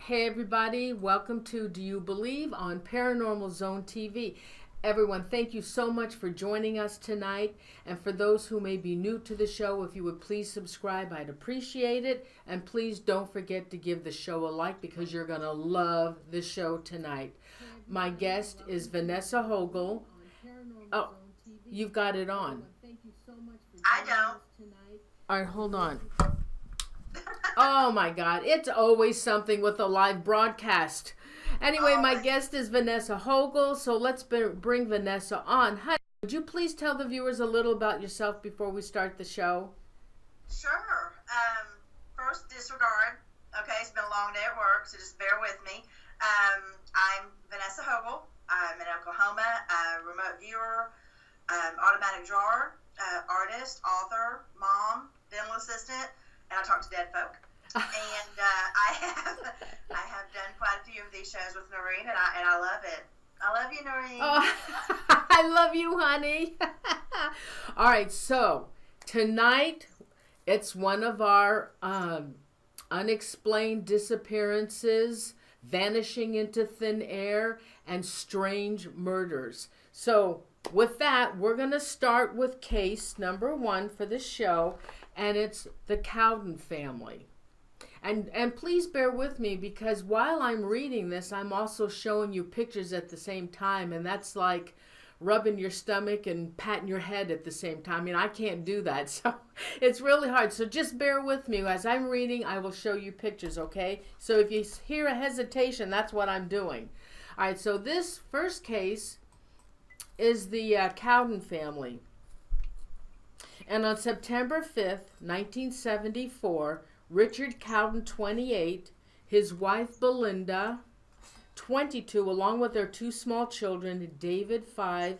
Hey everybody, welcome to Do You Believe on Paranormal Zone TV. Everyone, thank you so much for joining us tonight. And for those who may be new to the show, if you would please subscribe, I'd appreciate it. And please don't forget to give the show a like because you're going to love the show tonight. My guest is Vanessa Hogle. Oh, you've got it on. I don't. All right, hold on. Oh my God, it's always something with a live broadcast. Anyway, my guest is Vanessa Hogle, so let's bring Vanessa on. Honey, would you please tell the viewers a little about yourself before we start the show? Sure. First, disregard. Okay, it's been a long day at work, so just bear with me. I'm Vanessa Hogle. I'm in Oklahoma, remote viewer, automatic drawer, artist, author, mom, dental assistant, and I talk to dead folk. And I have done quite a few of these shows with Norene, and I love it. I love you, Norene. Oh, I love you, honey. All right, so tonight it's one of our unexplained disappearances, vanishing into thin air, and strange murders. So with that, we're going to start with case number 1 for the show, and it's the Cowden family. And please bear with me because while I'm reading this, I'm also showing you pictures at the same time, and that's like rubbing your stomach and patting your head at the same time. I mean, I can't do that, so it's really hard. So just bear with me. As I'm reading, I will show you pictures, okay? So if you hear a hesitation, that's what I'm doing. All right, so this first case is the Cowden family. And on September 5th, 1974, Richard Cowden, 28, his wife Belinda, 22, along with their 2 small children, David, 5,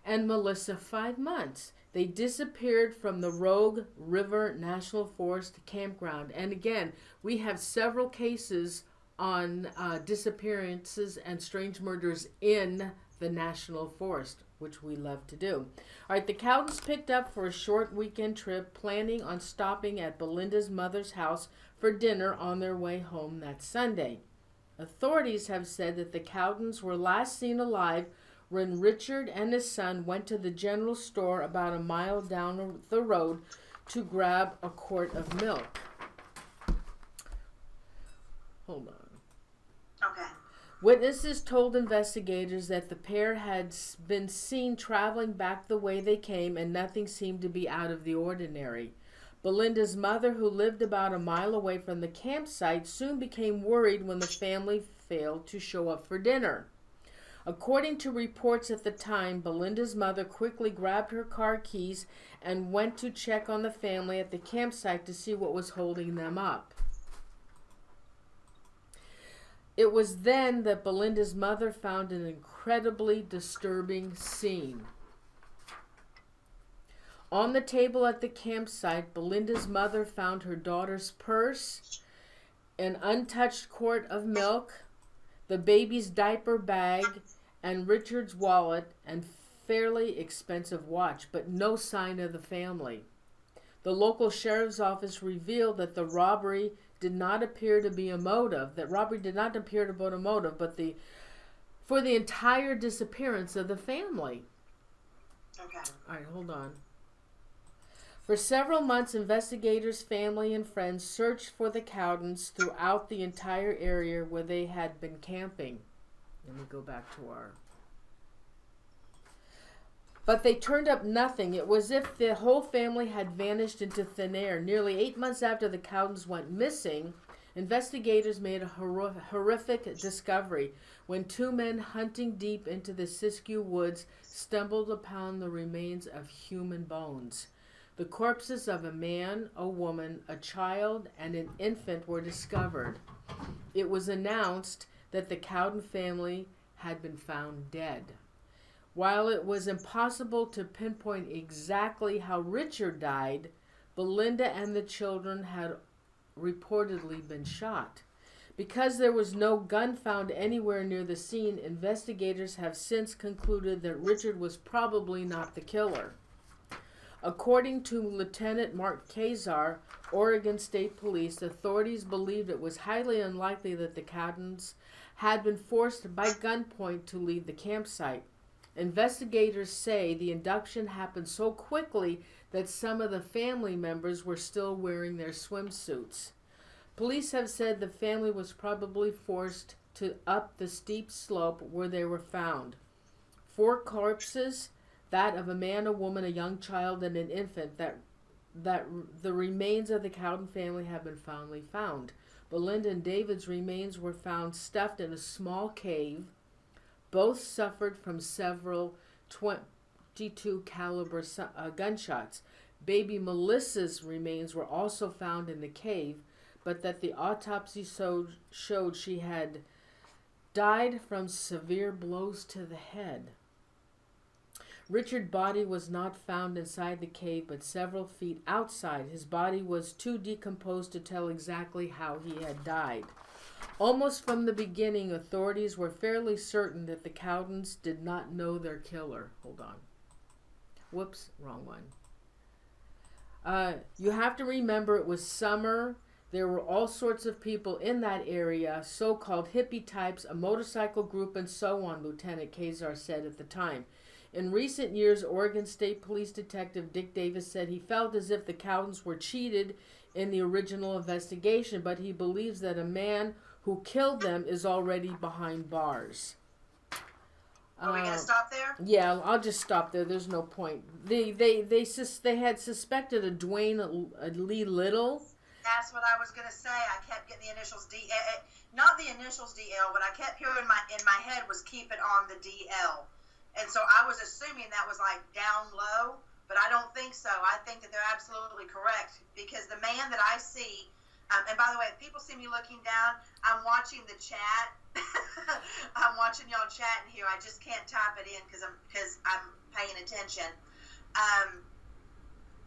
and Melissa, 5 months. They disappeared from the Rogue River National Forest campground. And again, we have several cases on disappearances and strange murders in the National Forest, which we love to do. All right, the Cowdens picked up for a short weekend trip, planning on stopping at Belinda's mother's house for dinner on their way home that Sunday. Authorities have said that the Cowdens were last seen alive when Richard and his son went to the general store about a mile down the road to grab a quart of milk. Hold on. Okay. Witnesses told investigators that the pair had been seen traveling back the way they came and nothing seemed to be out of the ordinary. Belinda's mother, who lived about a mile away from the campsite, soon became worried when the family failed to show up for dinner. According to reports at the time, Belinda's mother quickly grabbed her car keys and went to check on the family at the campsite to see what was holding them up. It was then that Belinda's mother found an incredibly disturbing scene. On the table at the campsite, Belinda's mother found her daughter's purse, an untouched quart of milk, the baby's diaper bag, and Richard's wallet and fairly expensive watch, but no sign of the family. The local sheriff's office revealed that the robbery did not appear to be a motive, but for the entire disappearance of the family. Okay. All right, hold on. For several months, investigators, family, and friends searched for the Cowdens throughout the entire area where they had been camping. Let me go back to our... But they turned up nothing. It was as if the whole family had vanished into thin air. Nearly 8 months after the Cowdens went missing, investigators made a horrific discovery when 2 men hunting deep into the Siskiyou woods stumbled upon the remains of human bones. The corpses of a man, a woman, a child, and an infant were discovered. It was announced that the Cowden family had been found dead. While it was impossible to pinpoint exactly how Richard died, Belinda and the children had reportedly been shot. Because there was no gun found anywhere near the scene, investigators have since concluded that Richard was probably not the killer. According to Lieutenant Mark Kazar, Oregon State Police, authorities believed it was highly unlikely that the Cowdens had been forced by gunpoint to leave the campsite. Investigators say the induction happened so quickly that some of the family members were still wearing their swimsuits. Police have said the family was probably forced to up the steep slope where they were found. 4 corpses, that of a man, a woman, a young child, and an infant, that the remains of the Cowden family have been found. Belinda and David's remains were found stuffed in a small cave. Both suffered from several .22 caliber gunshots. Baby Melissa's remains were also found in the cave, but that the autopsy showed she had died from severe blows to the head. Richard's body was not found inside the cave, but several feet outside. His body was too decomposed to tell exactly how he had died. Almost from the beginning, authorities were fairly certain that the Cowdens did not know their killer. Hold on. Whoops, wrong one. You have to remember it was summer. There were all sorts of people in that area, so-called hippie types, a motorcycle group, and so on, Lieutenant Kazar said at the time. In recent years, Oregon State Police Detective Dick Davis said he felt as if the Cowdens were cheated in the original investigation, but he believes that a man who killed them is already behind bars. Are we going to stop there? Yeah, I'll just stop there. There's no point. They had suspected a Dwayne Lee Little. That's what I was going to say. I kept getting the initials not the initials DL. What I kept hearing in my head was keep it on the DL. And so I was assuming that was like down low, but I don't think so. I think that they're absolutely correct, because the man that I see, and by the way, if people see me looking down, I'm watching the chat. I'm watching y'all chatting here. I just can't type it in because I'm paying attention.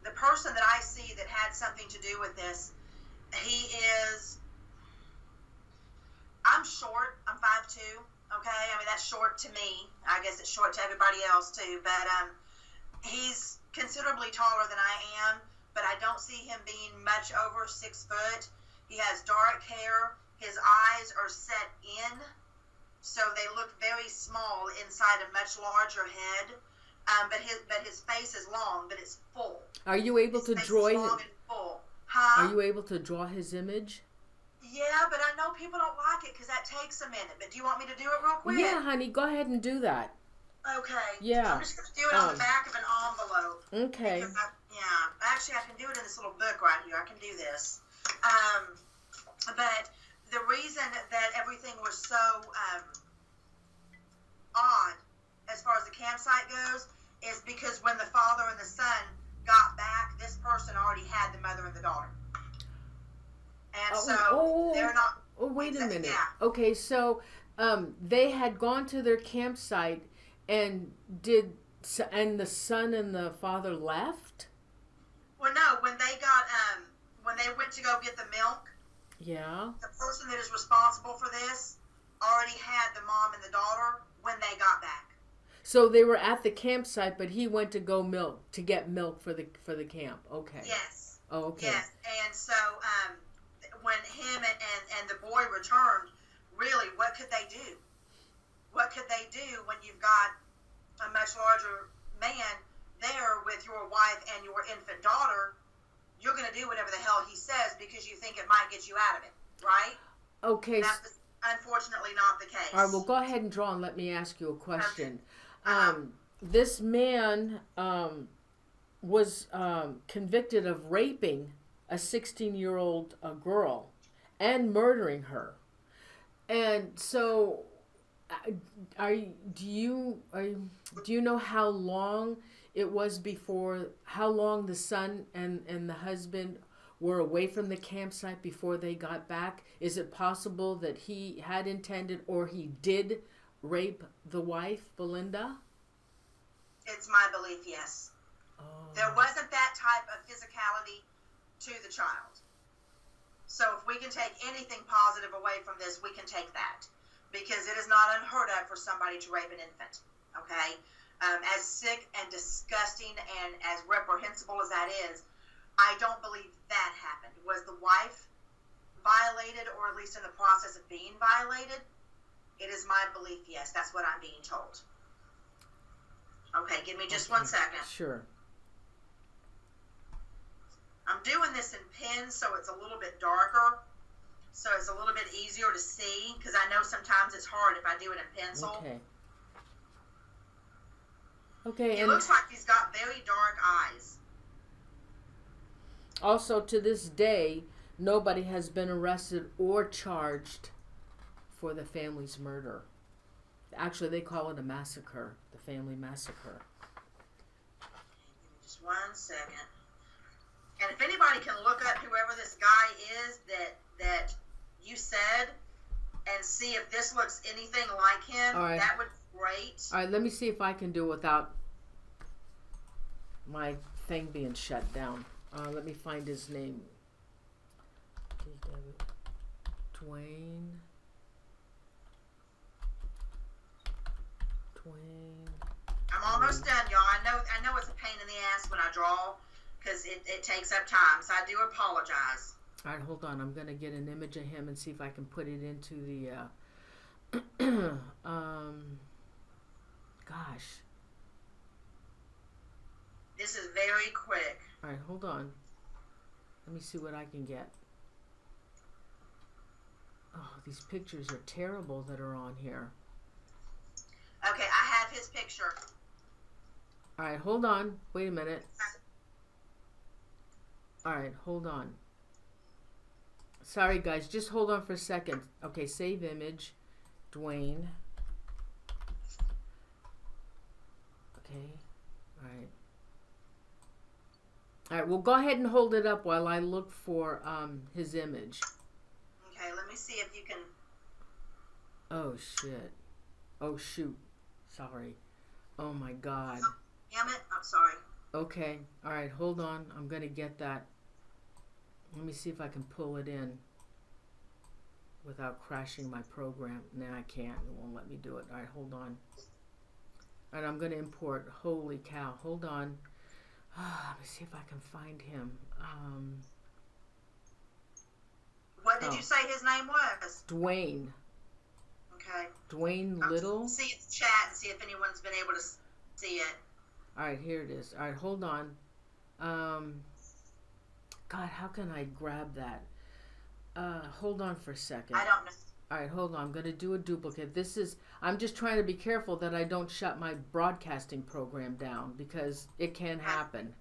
The person that I see that had something to do with this, I'm short. I'm 5'2". Okay, I mean, that's short to me. I guess it's short to everybody else too, but he's considerably taller than I am, but I don't see him being much over 6 foot. He has dark hair. His eyes are set in, so they look very small inside a much larger head. But his face is long, but it's full. Are you able to draw him? Long and full. Huh? Are you able to draw his image? Yeah, but I know people don't like it because that takes a minute. But do you want me to do it real quick? Yeah, honey, go ahead and do that. Okay. Yeah. I'm just going to do it on the back of an envelope. Okay. Actually, I can do it in this little book right here. I can do this. But the reason that everything was so odd as far as the campsite goes is because when the father and the son got back, this person already had the mother and the daughter. And they're not... Oh, wait a minute. Yeah. Okay, so they had gone to their campsite, and the son and the father left? Well, no. When they went to go get the milk, yeah, the person that is responsible for this already had the mom and the daughter when they got back. So they were at the campsite, but he went to get milk for the camp. Okay. Yes. Oh, okay. Yes, and so when him and the boy returned, really, what could they do? What could they do when you've got a much larger man there with your wife and your infant daughter? You're going to do whatever the hell he says because you think it might get you out of it, right? Okay. That's unfortunately not the case. All right, well, go ahead and draw and let me ask you a question. This man was convicted of raping a 16-year-old girl and murdering her. And so do you know how long it was how long the son and the husband were away from the campsite before they got back? Is it possible that he had intended or he did rape the wife, Belinda? It's my belief, yes. Oh. There wasn't that type of physicality to the child. So if we can take anything positive away from this, we can take that. Because it is not unheard of for somebody to rape an infant. Okay? As sick and disgusting and as reprehensible as that is, I don't believe that happened. Was the wife violated, or at least in the process of being violated? It is my belief, yes. That's what I'm being told. Okay, give me just 1 second. Sure. I'm doing this in pens, so it's a little bit darker. So it's a little bit easier to see, because I know sometimes it's hard if I do it in pencil. Okay. Okay, It looks like he's got very dark eyes. Also, to this day, nobody has been arrested or charged for the family's murder. Actually, they call it a massacre, the family massacre. Give me just 1 second. And if anybody can look up whoever this guy is that you said and see if this looks anything like him, all right, that would be great. All right, let me see if I can do it without my thing being shut down. Let me find his name. Dwayne. I'm almost done, y'all. I know it's a pain in the ass when I draw, because it takes up time, so I do apologize. All right, hold on. I'm going to get an image of him and see if I can put it into the, gosh. This is very quick. All right, hold on. Let me see what I can get. Oh, these pictures are terrible that are on here. Okay, I have his picture. All right, hold on. Wait a minute. All right, hold on. Sorry, guys. Just hold on for a second. Okay, save image. Dwayne. Okay. All right. All right, well, go ahead and hold it up while I look for his image. Okay, let me see if you can... Oh, shit. Oh, shoot. Sorry. Oh, my God. Damn it. I'm sorry. Okay. All right, hold on. I'm going to get that. Let me see if I can pull it in without crashing my program. No, I can't. It won't let me do it. All right, hold on. All right, I'm going to import. Holy cow. Hold on. Let me see if I can find him. What did you say his name was? Dwayne. Okay. Dwayne Little. See the chat and see if anyone's been able to see it. All right, here it is. All right, hold on. God, how can I grab that? Hold on for a second. I don't know. All right, hold on. I'm going to do a duplicate. I'm just trying to be careful that I don't shut my broadcasting program down, because it can happen.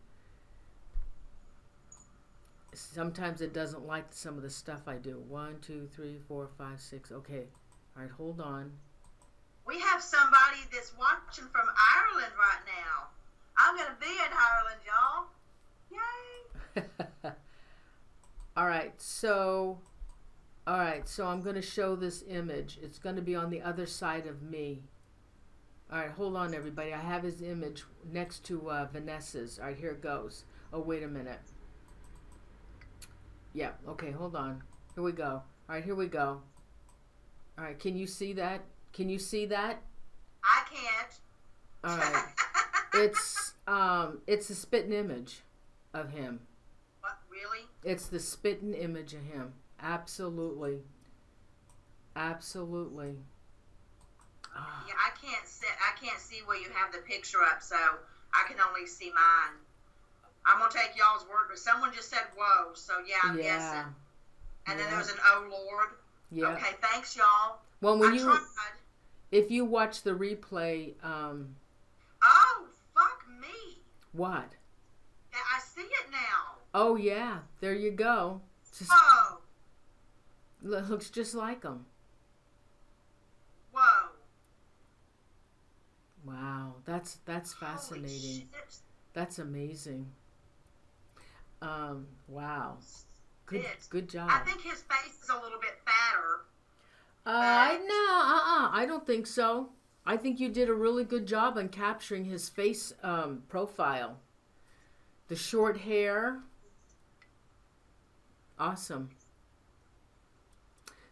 Sometimes it doesn't like some of the stuff I do. 1, 2, 3, 4, 5, 6. Okay. All right, hold on. We have somebody that's watching from Ireland right now. I'm going to be in Ireland, y'all. Yay. All right, so I'm going to show this image. It's going to be on the other side of me. All right, hold on, everybody. I have his image next to Vanessa's. All right, here it goes. Oh, wait a minute. Yeah, okay, hold on. Here we go. All right, here we go. All right, can you see that? Can you see that? I can't. All right. It's a spitting image of him. What, really? It's the spitting image of him. Absolutely. Absolutely. Oh. Yeah, I can't see where you have the picture up, so I can only see mine. I'm gonna take y'all's word, but someone just said whoa, so yeah, I'm guessing. And then there's an oh Lord. Yeah. Okay, thanks y'all. Well, tried. If you watch the replay, oh, fuck me. What? I see it now. Oh yeah, there you go. Whoa. Looks just like him. Whoa. Wow, that's fascinating. That's amazing. Wow. Good job. I think his face is a little bit fatter. I don't think so. I think you did a really good job on capturing his face profile. The short hair. Awesome.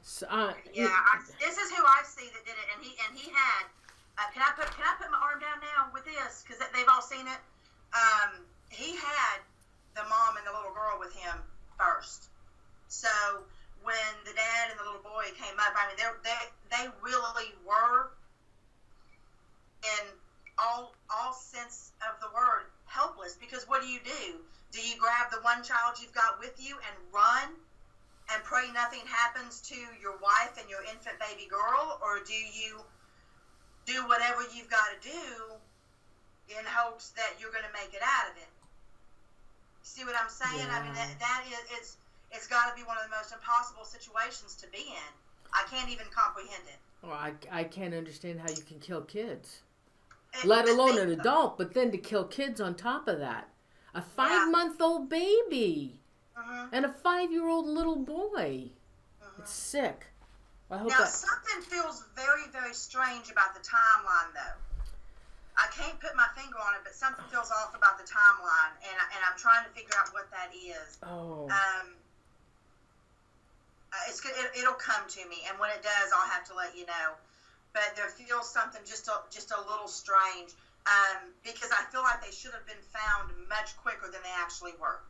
So, this is who I see that did it, and he had can I put my arm down now with this? Because they've all seen it. He had the mom and the little girl with him first. So when the dad and the little boy came up, I mean, they really were, in all sense of the word, helpless. Because what do? Do you grab the one child you've got with you and run and pray nothing happens to your wife and your infant baby girl, or do you do whatever you've got to do in hopes that you're going to make it out of it? See what I'm saying? Yeah. I mean, that is, it's got to be one of the most impossible situations to be in. I can't even comprehend it. Well, I can't understand how you can kill kids, let alone an adult, but then to kill kids on top of that. A 5-month-old baby and a 5-year-old little boy. It's sick. I hope now, something feels very, very strange about the timeline, though. I can't put my finger on it, but something feels off about the timeline, and I'm trying to figure out what that is. Oh. It's good. It'll come to me, and when it does, I'll have to let you know. But there feels something just a little strange, because I feel like they should have been found much quicker than they actually were.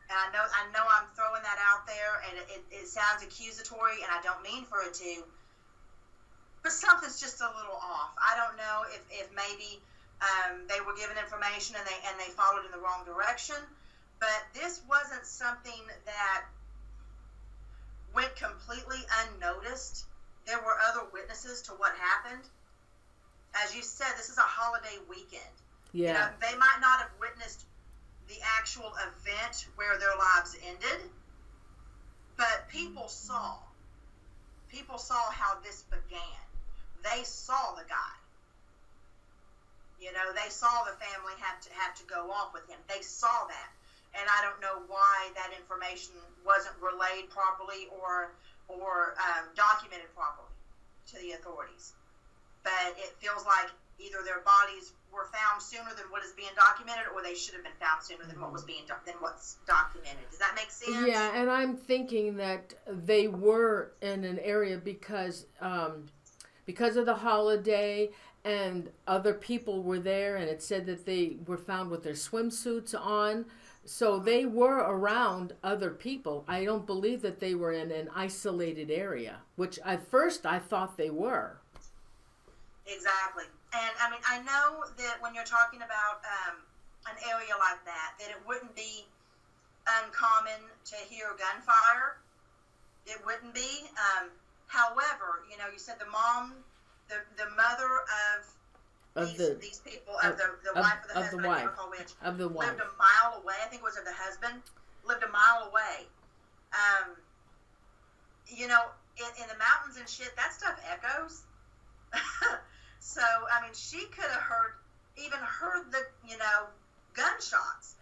And I know I'm throwing that out there, and it sounds accusatory, and I don't mean for it to. But something's just a little off. I don't know if maybe they were given information and they followed in the wrong direction. But this wasn't something that went completely unnoticed. There were other witnesses to what happened. As you said, this is a holiday weekend. Yeah. You know, they might not have witnessed the actual event where their lives ended, but people saw how this began. They saw the guy. You know, they saw the family have to go off with him. They saw that. And I don't know why that information wasn't relayed properly or documented properly to the authorities. But it feels like either their bodies were found sooner than what is being documented, or they should have been found sooner than what's documented. Does that make sense? Yeah, and I'm thinking that they were in an area because of the holiday, and other people were there, and it said that they were found with their swimsuits on. So they were around other people. I don't believe that they were in an isolated area, which at first I thought they were. Exactly. And I mean, I know that when you're talking about an area like that it wouldn't be uncommon to hear gunfire. It wouldn't be. However, you know, you said the mom, the mother of these people, the wife of the husband, I can't recall which, lived a mile away. I think it was of the husband, lived a mile away. You know, in the mountains and shit, that stuff echoes. So, I mean, she could have heard the, you know, gunshots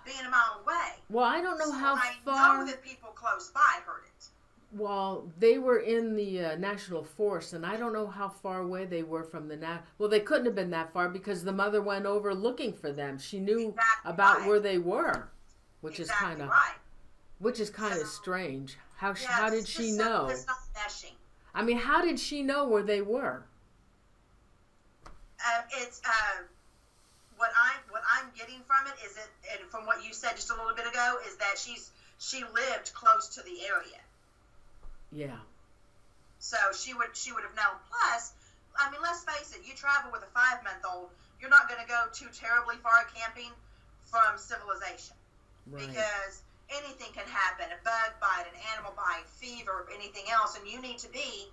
being a mile away. Well, I don't know how I far. I know that people close by heard it. Well, they were in the National Forest, and I don't know how far away they were from the Well, they couldn't have been that far because the mother went over looking for them. She knew about where they were, which is kind of strange. How did she know? It's not meshing. I mean, how did she know where they were? It's what I'm getting from it is and from what you said just a little bit ago, is that she lived close to the area. Yeah. So she would have known. Plus, I mean, let's face it, you travel with a 5-month-old, you're not going to go too terribly far camping from civilization. Right. Because anything can happen, a bug bite, an animal bite, fever, anything else, and you need to be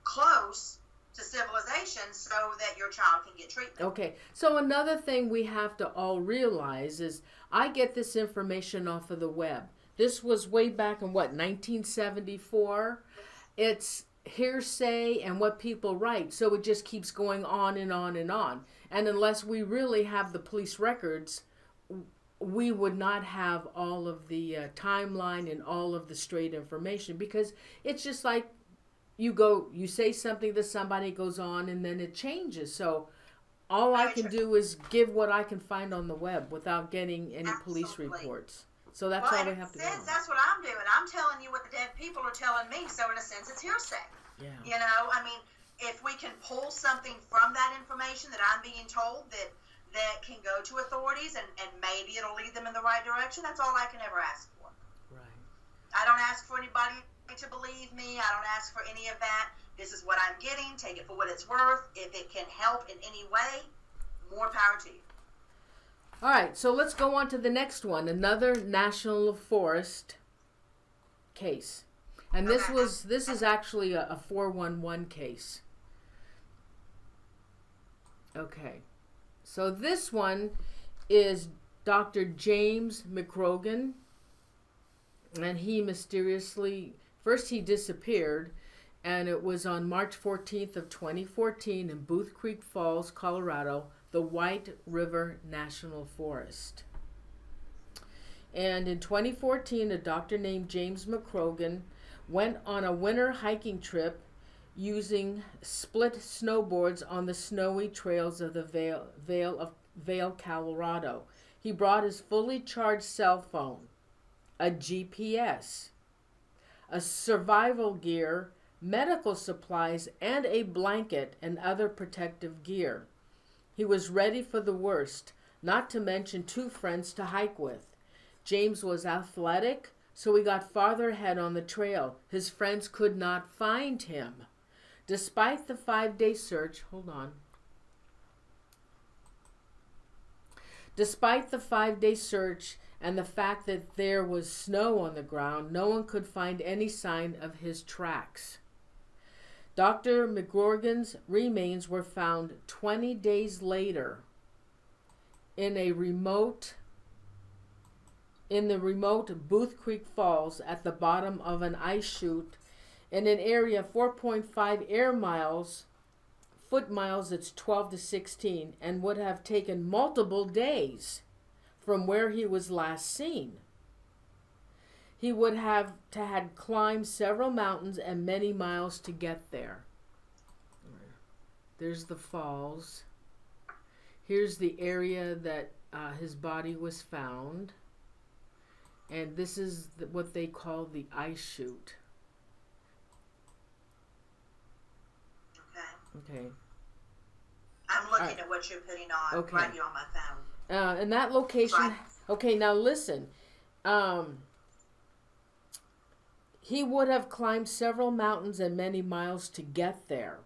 close to civilization so that your child can get treatment. Okay, so another thing we have to all realize is I get this information off of the web. This was way back in, 1974? It's hearsay and what people write, so it just keeps going on and on and on. And unless we really have the police records, we would not have all of the timeline and all of the straight information, because it's just like you say something to somebody, goes on, and then it changes. So all I can do is give what I can find on the web without getting any police reports. So that's all we have to do. That's what I'm doing. I'm telling you what the dead people are telling me. So in a sense, it's hearsay. Yeah. You know, I mean, if we can pull something from that information that I'm being told that can go to authorities and maybe it'll lead them in the right direction, that's all I can ever ask for. Right. I don't ask for anybody to believe me. I don't ask for any of that. This is what I'm getting. Take it for what it's worth. If it can help in any way, more power to you. All right, so let's go on to the next one. Another National Forest case. And this is actually a 411 case. Okay. So this one is Dr. James McGrogan, and he mysteriously, first he disappeared, and it was on March 14th of 2014 in Booth Creek Falls, Colorado, the White River National Forest. And in 2014, a doctor named James McGrogan went on a winter hiking trip using split snowboards on the snowy trails of the Vail, Colorado. He brought his fully charged cell phone, a GPS, a survival gear, medical supplies, and a blanket and other protective gear. He was ready for the worst, not to mention 2 friends to hike with. James was athletic, so he got farther ahead on the trail. His friends could not find him. Despite the 5-day search, Despite the 5-day search and the fact that there was snow on the ground, no one could find any sign of his tracks. Dr. McGrogan's remains were found 20 days later in the remote Booth Creek Falls at the bottom of an ice chute in an area 4.5 foot miles, it's 12 to 16, and would have taken multiple days from where he was last seen. He would have had climbed several mountains and many miles to get there. There's the falls. Here's the area that his body was found. And this is what they call the ice chute. Okay. I'm looking at what you're putting on right here on my phone. And that location. Right. Okay, now listen. He would have climbed several mountains and many miles to get there.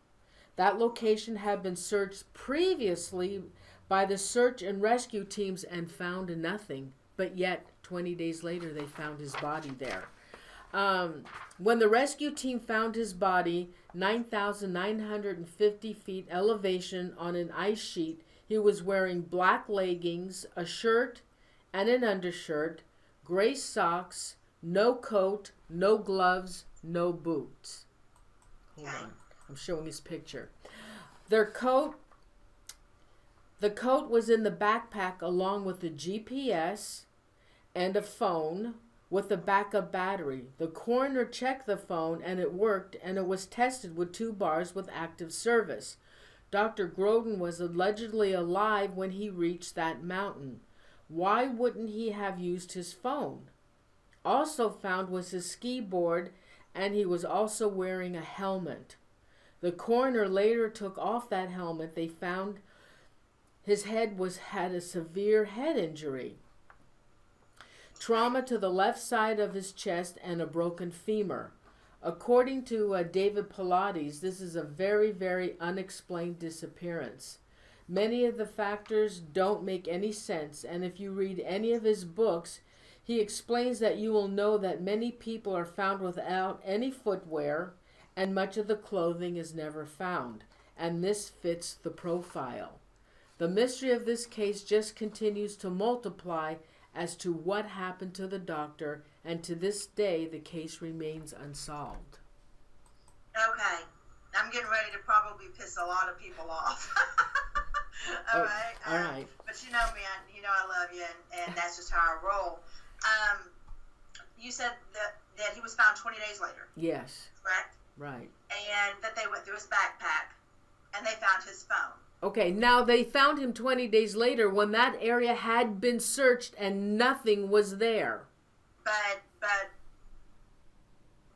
That location had been searched previously by the search and rescue teams and found nothing. But yet, 20 days later, they found his body there. When the rescue team found his body, 9,950 feet elevation on an ice sheet, he was wearing black leggings, a shirt and an undershirt, gray socks, no coat, no gloves, no boots. Hold on. I'm showing his picture. The coat was in the backpack along with the GPS and a phone with a backup battery. The coroner checked the phone and it worked, and it was tested with 2 bars with active service. Dr. Groden was allegedly alive when he reached that mountain. Why wouldn't he have used his phone? Also found was his ski board, and he was also wearing a helmet. The coroner later took off that helmet. They found his head had a severe head injury, trauma to the left side of his chest, and a broken femur. According to David Pilates, this is a very, very unexplained disappearance. Many of the factors don't make any sense, and if you read any of his books, he explains that you will know that many people are found without any footwear, and much of the clothing is never found, and this fits the profile. The mystery of this case just continues to multiply as to what happened to the doctor, and to this day the case remains unsolved. Okay, I'm getting ready to probably piss a lot of people off. All right. But you know me, I love you, and that's just how I roll. You said that he was found 20 days later. Yes. Correct? Right. And that they went through his backpack, and they found his phone. Okay, now they found him 20 days later when that area had been searched and nothing was there. But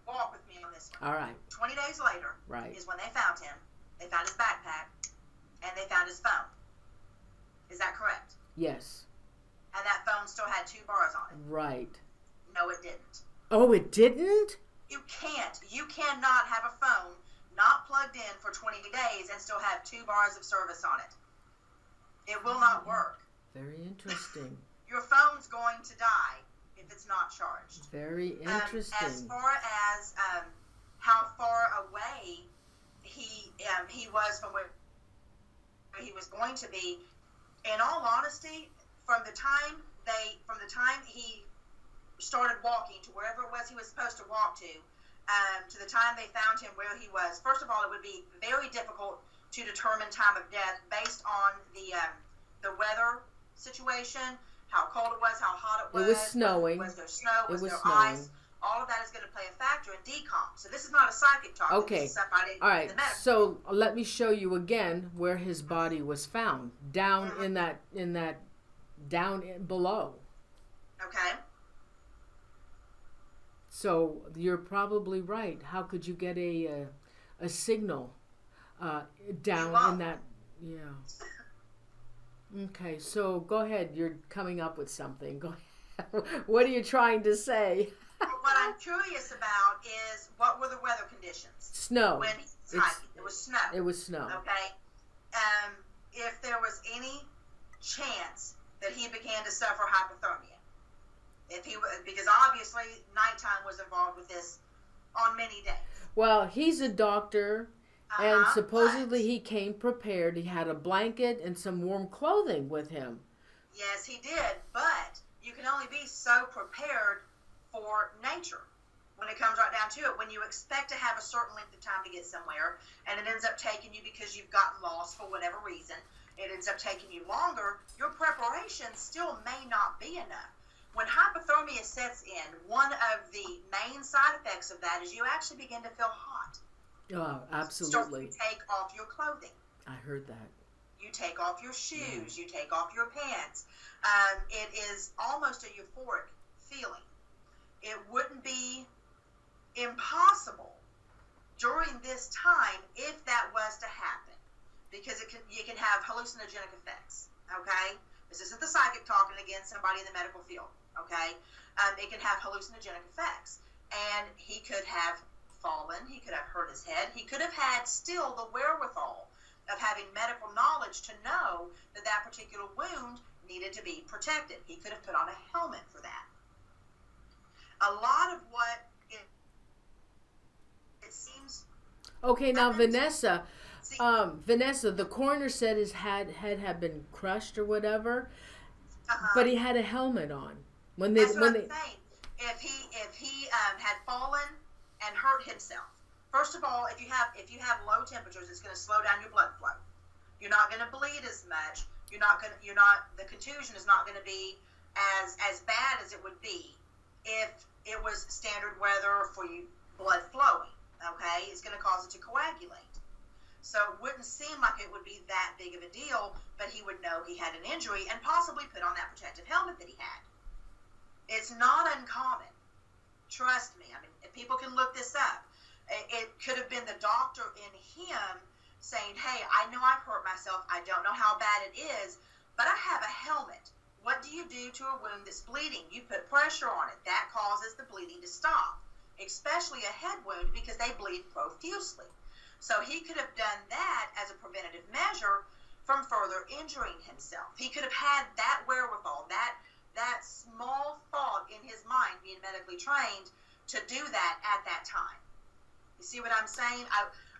walk with me on this one. All right. 20 days later is when they found him. they found his backpack, and they found his phone. Is that correct? Yes. And that phone still had 2 bars on it. Right. No, it didn't. Oh, it didn't? You can't. You cannot have a phone not plugged in for 20 days and still have 2 bars of service on it. It will not work. Very interesting. Your phone's going to die if it's not charged. Very interesting. As far as how far away he was from where he was going to be, in all honesty, from the time he started walking to wherever it was he was supposed to walk to the time they found him where he was, first of all, it would be very difficult to determine time of death based on the weather situation, how cold it was, how hot it was. It was snowing. Was there snow? Was there snowing. ice? All of that is going to play a factor in decom. So this is not a psychic talk. Okay. This is stuff I didn't All right. in the medical. So let me show you again where his body was found. Down in that below. Okay. So you're probably right. How could you get a signal down in that? Yeah. Okay. So go ahead. You're coming up with something. Go ahead. What are you trying to say? What I'm curious about is what were the weather conditions? Snow. When he was hiking. It was snow. It was snow. Okay. If there was any chance that he began to suffer hypothermia, because obviously nighttime was involved with this on many days. Well, he's a doctor, and supposedly he came prepared. He had a blanket and some warm clothing with him. Yes, he did, but you can only be so prepared for nature when it comes right down to it. When you expect to have a certain length of time to get somewhere, and it ends up taking you because you've gotten lost for whatever reason, it ends up taking you longer, your preparation still may not be enough. When hypothermia sets in, one of the main side effects of that is you actually begin to feel hot. Oh, absolutely. So you take off your clothing. I heard that. You take off your shoes. You take off your pants. It is almost a euphoric feeling. It wouldn't be impossible during this time if that was to happen, because you can have hallucinogenic effects. Okay, this isn't the psychic talking, again, somebody in the medical field. Okay, it can have hallucinogenic effects, and he could have fallen. He could have hurt his head. He could have had still the wherewithal of having medical knowledge to know that that particular wound needed to be protected. He could have put on a helmet for that. A lot of what it seems. Okay, now Vanessa, the coroner said his head had been crushed or whatever, but he had a helmet on That's what I'm saying. If he had fallen and hurt himself, first of all, if you have low temperatures, it's going to slow down your blood flow. You're not going to bleed as much. The contusion is not going to be as bad as it would be if it was standard weather for you, blood flowing. Okay, it's going to cause it to coagulate. So it wouldn't seem like it would be that big of a deal, but he would know he had an injury and possibly put on that protective helmet that he had. It's not uncommon. Trust me. I mean, if people can look this up. It could have been the doctor in him saying, hey, I know I've hurt myself. I don't know how bad it is, but I have a helmet. What do you do to a wound that's bleeding? You put pressure on it. That causes the bleeding to stop, especially a head wound, because they bleed profusely. So he could have done that as a preventative measure from further injuring himself. He could have had that wherewithal, that small thought in his mind, being medically trained, to do that at that time. You see what I'm saying?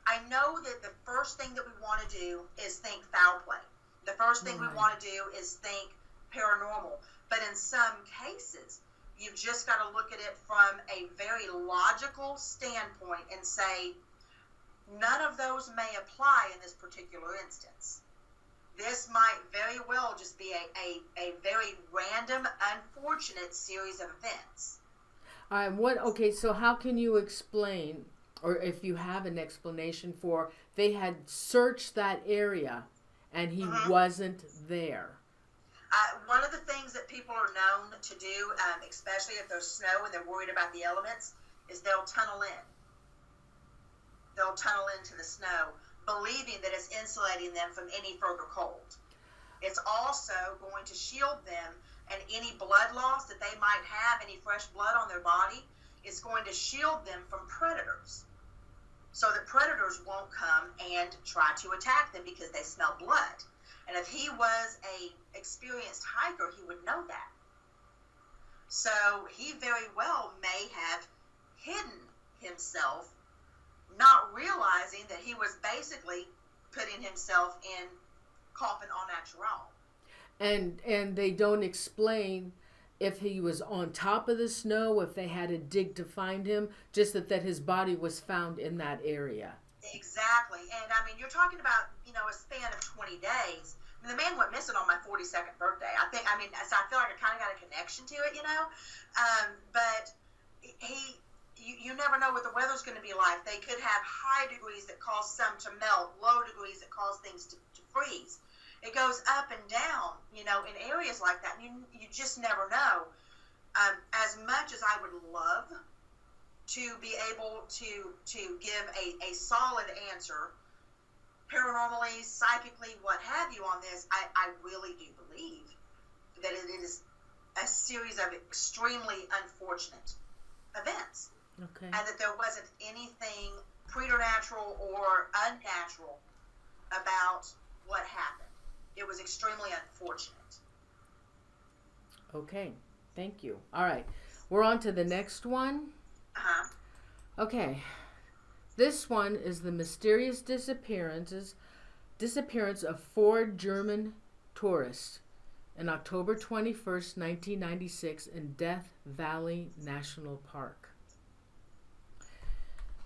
I know that the first thing that we want to do is think foul play. The first thing we want to do is think paranormal. But in some cases, you've just got to look at it from a very logical standpoint and say, none of those may apply in this particular instance. This might very well just be a very random, unfortunate series of events. Okay, so how can you explain, or if you have an explanation for, they had searched that area and he wasn't there? One of the things that people are known to do, especially if there's snow and they're worried about the elements, is they'll tunnel in. They'll tunnel into the snow. believing that it's insulating them from any further cold. It's also going to shield them, and any blood loss that they might have, any fresh blood on their body, is going to shield them from predators, so that predators won't come and try to attack them because they smell blood. And if he was a experienced hiker, he would know that. So he very well may have hidden himself, not realizing that he was basically putting himself in coffin au naturel. And they don't explain if he was on top of the snow, if they had to dig to find him, just that his body was found in that area. Exactly. And I mean, you're talking about, a span of 20 days. I mean, the man went missing on my 42nd birthday. So I feel like I kind of got a connection to it, but you never know what the weather's going to be like. They could have high degrees that cause some to melt, low degrees that cause things to freeze. It goes up and down, in areas like that. You just never know. As much as I would love to be able to give a solid answer, paranormally, psychically, what have you on this, I really do believe that it is a series of extremely unfortunate events. Okay. And that there wasn't anything preternatural or unnatural about what happened. It was extremely unfortunate. Okay, thank you. All right, we're on to the next one. Uh-huh. Okay, this one is the mysterious disappearance of 4 German tourists on October 21st, 1996 in Death Valley National Park.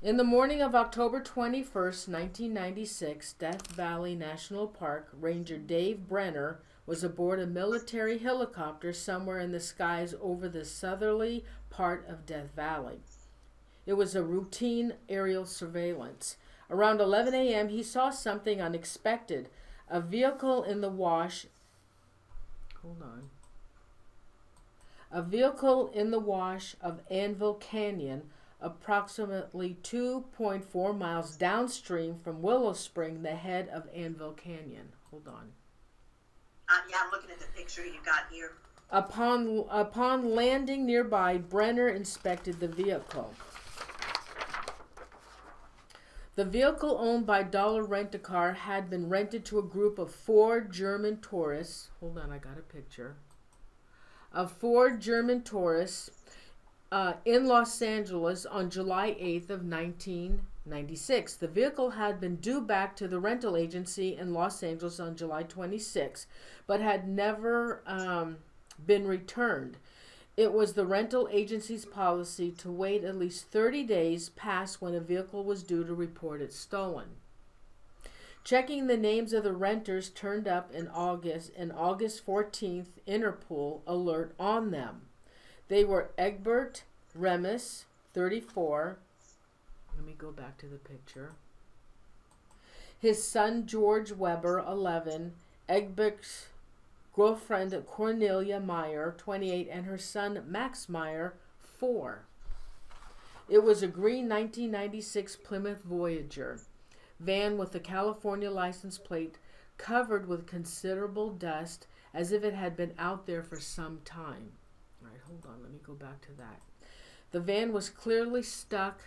In the morning of October 21st, 1996, Death Valley National Park, Ranger Dave Brenner was aboard a military helicopter somewhere in the skies over the southerly part of Death Valley. It was a routine aerial surveillance. Around 11 a.m., he saw something unexpected. A vehicle in the wash of Anvil Canyon, approximately 2.4 miles downstream from Willow Spring, the head of Anvil Canyon. Hold on. Yeah, I'm looking at the picture you got here. Upon landing nearby, Brenner inspected the vehicle. The vehicle, owned by Dollar Rent-A-Car, had been rented to a group of 4 German tourists. Hold on, I got a picture. Of 4 German tourists in Los Angeles on July 8th of 1996. The vehicle had been due back to the rental agency in Los Angeles on July 26th, but had never been returned. It was the rental agency's policy to wait at least 30 days past when a vehicle was due to report it stolen. Checking the names of the renters turned up in August 14th Interpol alert on them. They were Egbert Remus, 34. Let me go back to the picture. His son George Weber, 11. Egbert's girlfriend Cornelia Meyer, 28, and her son Max Meyer, 4. It was a green 1996 Plymouth Voyager van with a California license plate covered with considerable dust, as if it had been out there for some time. All right, hold on, let me go back to that. The van was clearly stuck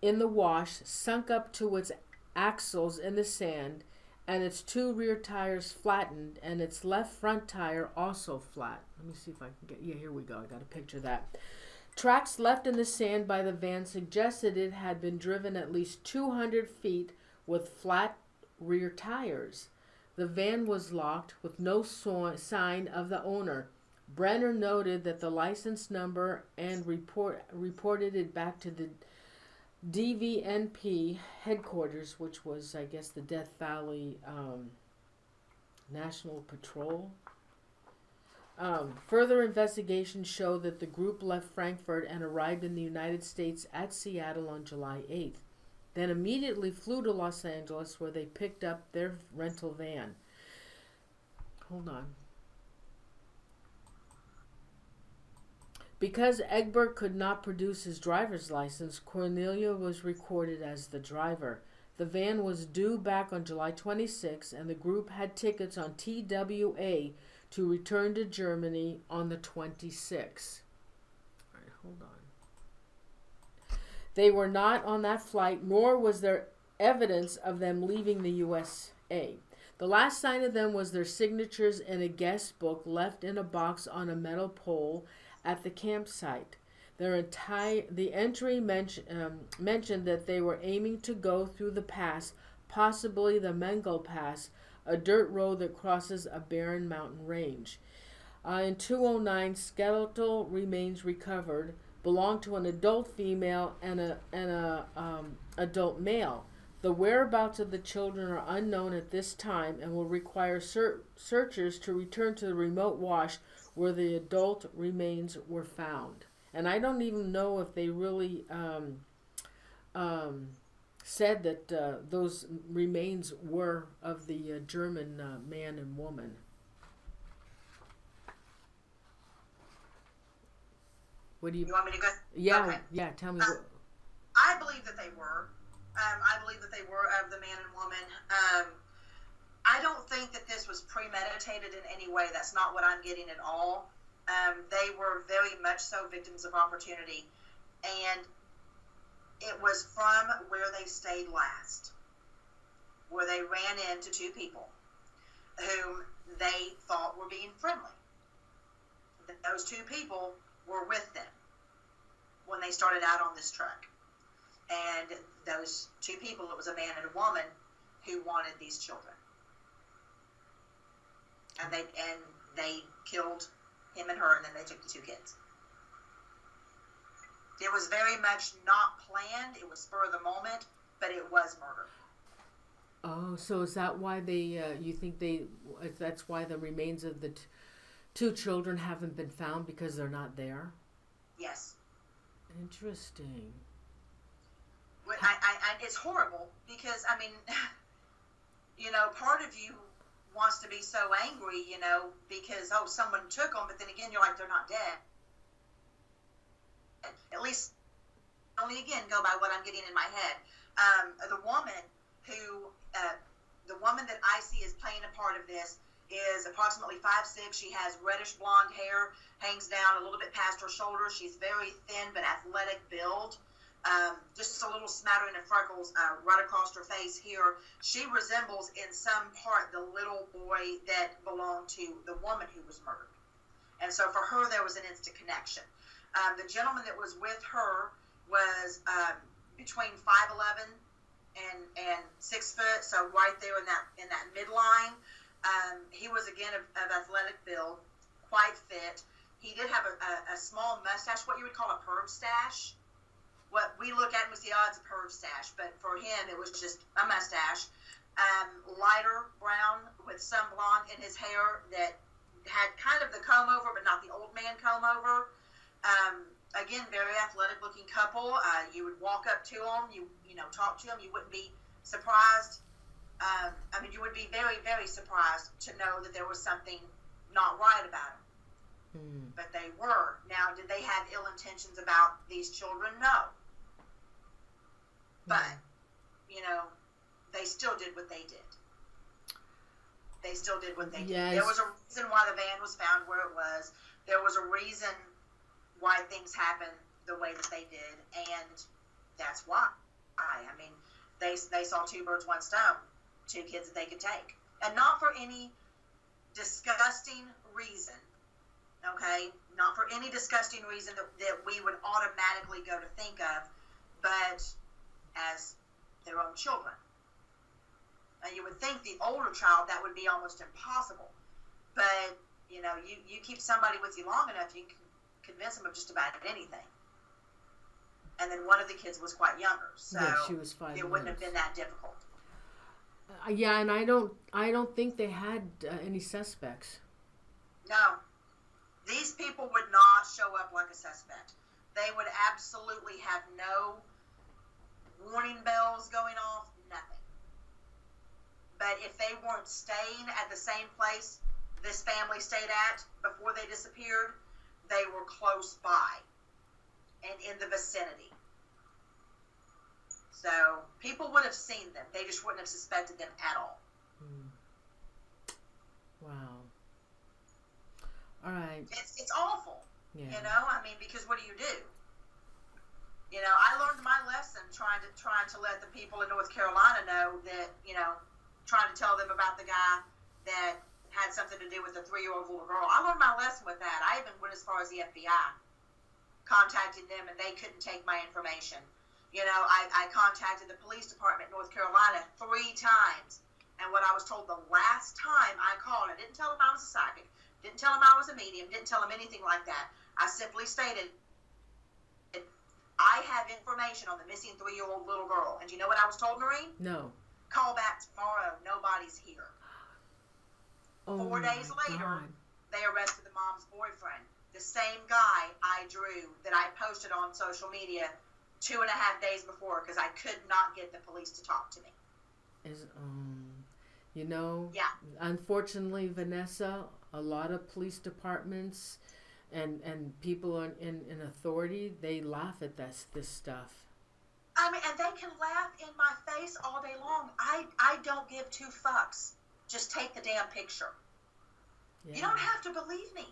in the wash, sunk up to its axles in the sand, and its 2 rear tires flattened, and its left front tire also flat. Let me see if I can get, here we go, I got a picture of that. Tracks left in the sand by the van suggested it had been driven at least 200 feet with flat rear tires. The van was locked with no sign of the owner. Brenner noted that the license number and reported it back to the DVNP headquarters, which was, I guess, the Death Valley National Patrol. Further investigation showed that the group left Frankfurt and arrived in the United States at Seattle on July 8th. Then immediately flew to Los Angeles, where they picked up their rental van. Hold on. Because Egbert could not produce his driver's license, Cornelia was recorded as the driver. The van was due back on July 26, and the group had tickets on TWA to return to Germany on the 26th. All right, hold on. They were not on that flight, nor was there evidence of them leaving the USA. The last sign of them was their signatures in a guest book left in a box on a metal pole at the campsite. The entry mentioned that they were aiming to go through the pass, possibly the Mengel Pass, a dirt road that crosses a barren mountain range. In 209, skeletal remains recovered belonged to an adult female and a adult male. The whereabouts of the children are unknown at this time and will require searchers to return to the remote wash where the adult remains were found. And I don't even know if they really said that those remains were of the German man and woman. What do you want me to go? Yeah, okay. Yeah, tell me what. I believe that they were. I believe that they were of the man and woman. I don't think that this was premeditated in any way. That's not what I'm getting at all. They were very much so victims of opportunity. And it was from where they stayed last, where they ran into two people whom they thought were being friendly. Those two people were with them when they started out on this trek. And those two people, it was a man and a woman who wanted these children. And they killed him and her, and then they took the two kids. It was very much not planned. It was spur of the moment, but it was murder. Oh, so is that why you think that's why the remains of the two children haven't been found, because they're not there? Yes. Interesting. It's horrible because, I mean, part of you wants to be so angry, because, someone took them, but then again, you're like, they're not dead. At least, only again, go by what I'm getting in my head. The woman that I see is playing a part of this is approximately 5'6". She has reddish blonde hair, hangs down a little bit past her shoulders. She's very thin but athletic build. Just a little smattering of freckles right across her face here. She resembles in some part the little boy that belonged to the woman who was murdered. And so for her, there was an instant connection. The gentleman that was with her was between 5'11" and 6 foot, so right there in that midline. He was again of athletic build, quite fit. He did have a small mustache, what you would call a perm stash. What we look at and we see, it's a perm stash, but for him it was just a mustache. Lighter brown with some blonde in his hair that had kind of the comb over, but not the old man comb over. Again, very athletic looking couple. You would walk up to them, you talk to them, you wouldn't be surprised. You would be very, very surprised to know that there was something not right about them. But they were. Now, did they have ill intentions about these children? No. But, they still did what they did. They still did what they did. There was a reason why the van was found where it was. There was a reason why things happened the way that they did. And that's why. They saw two birds, one stone. Two kids that they could take. And not for any disgusting reason. Okay? Not for any disgusting reason that we would automatically go to think of, but as their own children. Now, you would think the older child, that would be almost impossible. But, you keep somebody with you long enough, you can convince them of just about anything. And then one of the kids was quite younger, so she was 5 it wouldn't have been that difficult. And I don't think they had any suspects. No. These people would not show up like a suspect. They would absolutely have no warning bells going off, nothing. But if they weren't staying at the same place this family stayed at before they disappeared, they were close by. and in the vicinity. So people would have seen them. They just wouldn't have suspected them at all. Wow. All right. It's awful. Yeah. You know, I mean, because what do? You know, I learned my lesson trying to let the people in North Carolina know that, you know, trying to tell them about the guy that had something to do with a 3-year-old little girl. I learned my lesson with that. I even went as far as the FBI, contacted them, and they couldn't take my information. You know, I contacted the police department in North Carolina 3 times, and what I was told the last time I called, I didn't tell them I was a psychic, didn't tell them I was a medium, didn't tell them anything like that. I simply stated, I have information on the missing 3-year-old little girl. And do you know what I was told, Norene? No. Call back tomorrow. Nobody's here. Oh 4 days later, God. they arrested the mom's boyfriend. The same guy I drew that I posted on social media 2.5 days before because I could not get the police to talk to me. You know, yeah. Unfortunately, Vanessa, a lot of police departments and people in authority, they laugh at this stuff. I mean, and they can laugh in my face all day long. I don't give 2 fucks. Just take the damn picture. Yeah. You don't have to believe me.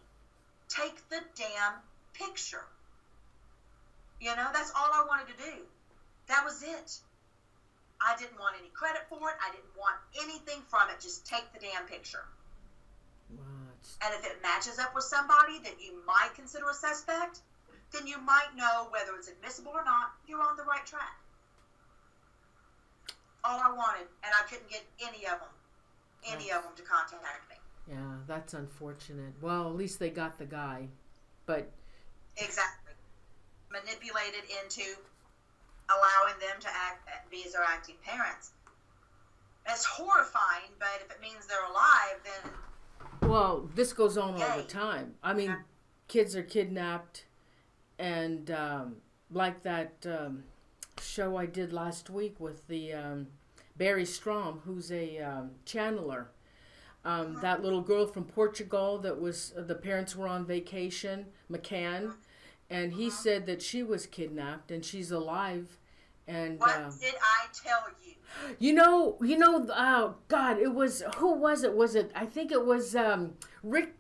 Take the damn picture. You know, that's all I wanted to do. That was it. I didn't want any credit for it. I didn't want anything from it. Just take the damn picture. What? And if it matches up with somebody that you might consider a suspect, then you might know whether it's admissible or not. You're on the right track. All I wanted, and I couldn't get any of them to contact me. Yeah, that's unfortunate. Well, at least they got the guy, but exactly manipulated into allowing them to be as their acting parents. It's horrifying, but if it means they're alive, then well, this goes on all the time. I mean, yeah. Kids are kidnapped, and like that show I did last week with the Barry Strom, who's a channeler. That little girl from Portugal that was, the parents were on vacation, McCann, and he said that she was kidnapped and she's alive. And what did I tell you? You know, oh God, it was, who was it? Was it, I think it was Rick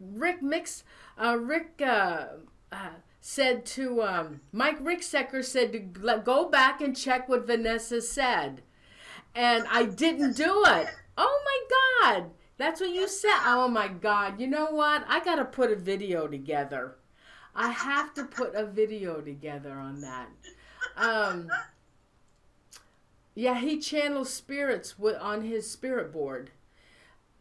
said to, Mike Ricksecker said to go back and check what Vanessa said. And I didn't do it. Oh my God. That's what you said. Oh my God. You know what? I got to put a video together. I have to put a video together on that. Yeah, he channels spirits on his spirit board.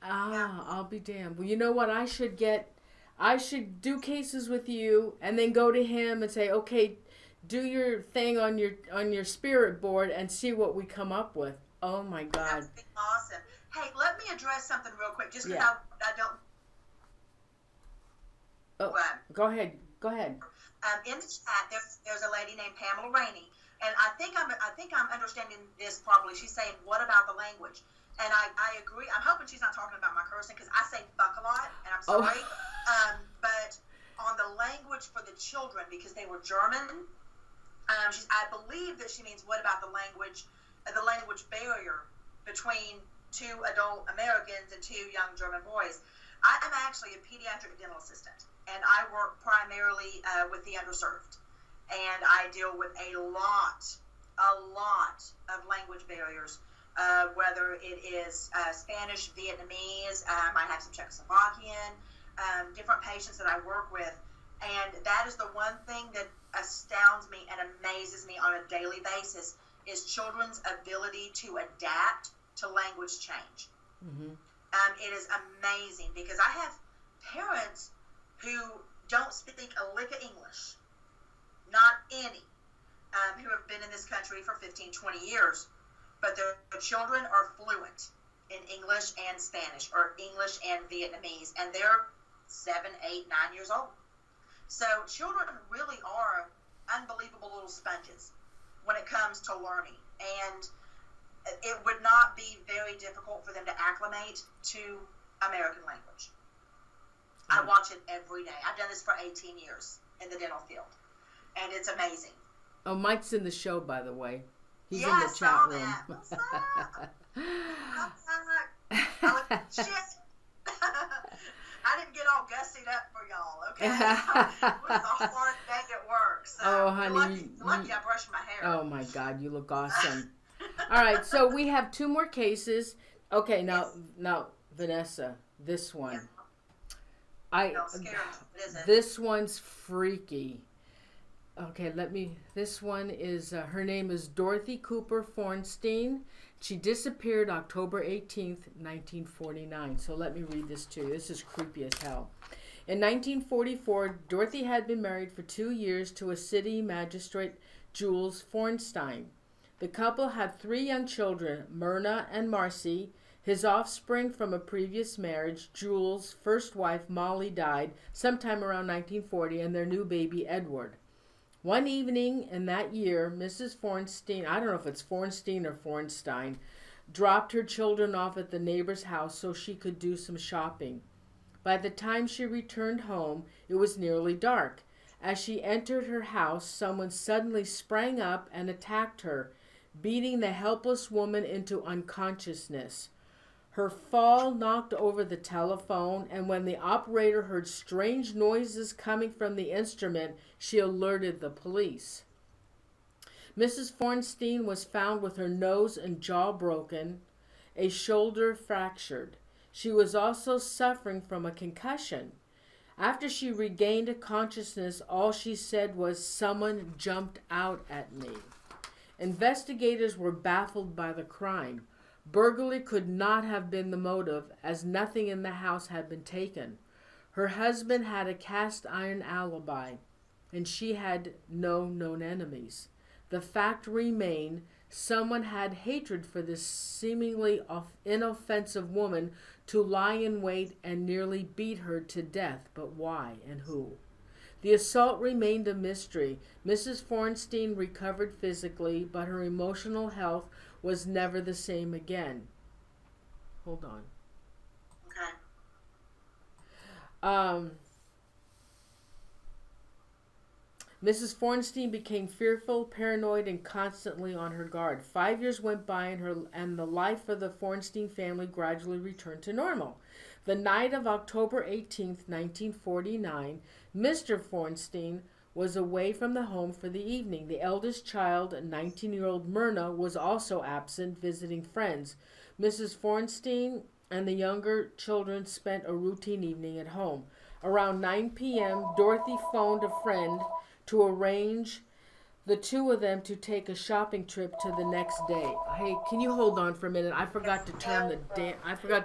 I'll be damned. Well, you know what? I should do cases with you and then go to him and say, okay, do your thing on your spirit board and see what we come up with. Oh my God. That would be awesome. Hey, let me address something real quick, just because I don't. Oh, go ahead. In the chat, there's a lady named Pamela Rainey, and I think I'm understanding this properly. She's saying, "What about the language?" And I agree. I'm hoping she's not talking about my cursing because I say "fuck" a lot, and I'm sorry. But on the language for the children, because they were German, I believe that she means, "What about the language barrier between 2 adult Americans and 2 young German boys?" I am actually a pediatric dental assistant, and I work primarily with the underserved, and I deal with a lot of language barriers, whether it is Spanish, Vietnamese, I might have some Czechoslovakian, different patients that I work with, and that is the one thing that astounds me and amazes me on a daily basis is children's ability to adapt to language change. Mm-hmm. It is amazing because I have parents who don't speak a lick of English, not any, who have been in this country for 15, 20 years, but their children are fluent in English and Spanish, or English and Vietnamese, and they're 7, 8, 9 years old. So children really are unbelievable little sponges when it comes to learning, and it would not be very difficult for them to acclimate to American language. I watch it every day. I've done this for 18 years in the dental field, and it's amazing. Oh, Mike's in the show, by the way. He's Yeah, in I the saw chat that. room. What's up? I was, shit. I didn't get all gussied up for y'all, okay? It was a hard day at work. So Oh, honey. lucky I brushed my hair. Oh, my God. You look awesome. All right. So we have 2 more cases. Okay. Now, Vanessa, this one. Yeah. Don't scare me. What is it? This one's freaky. Okay, this one is, her name is Dorothy Cooper Forstein. She disappeared October 18th, 1949. So let me read this to you. This is creepy as hell. In 1944, Dorothy had been married for 2 years to a city magistrate, Jules Forstein. The couple had 3 young children, Myrna and Marcy. His offspring from a previous marriage, Jules' first wife, Molly, died sometime around 1940, and their new baby, Edward. One evening in that year, Mrs. Forstein, I don't know if it's Forstein or Forstein, dropped her children off at the neighbor's house so she could do some shopping. By the time she returned home, it was nearly dark. As she entered her house, someone suddenly sprang up and attacked her, beating the helpless woman into unconsciousness. Her fall knocked over the telephone, and when the operator heard strange noises coming from the instrument, she alerted the police. Mrs. Forstein was found with her nose and jaw broken, a shoulder fractured. She was also suffering from a concussion. After she regained consciousness, all she said was, "Someone jumped out at me." Investigators were baffled by the crime. Burglary could not have been the motive, as nothing in the house had been taken. Her husband had a cast iron alibi, and she had no known enemies. The fact remained, someone had hatred for this seemingly inoffensive woman to lie in wait and nearly beat her to death. But why and who? The assault remained a mystery. Mrs. Forstein recovered physically, but her emotional health was never the same again. Hold on. Okay. Mrs. Forstein became fearful, paranoid, and constantly on her guard. 5 years went by, and the life of the Forstein family gradually returned to normal. The night of October 18th, 1949, Mr. Forstein was away from the home for the evening. The eldest child, 19-year-old Myrna, was also absent, visiting friends. Mrs. Forstein and the younger children spent a routine evening at home. Around 9 p.m., Dorothy phoned a friend to arrange the 2 of them to take a shopping trip to the next day. Hey, can you hold on for a minute? I forgot to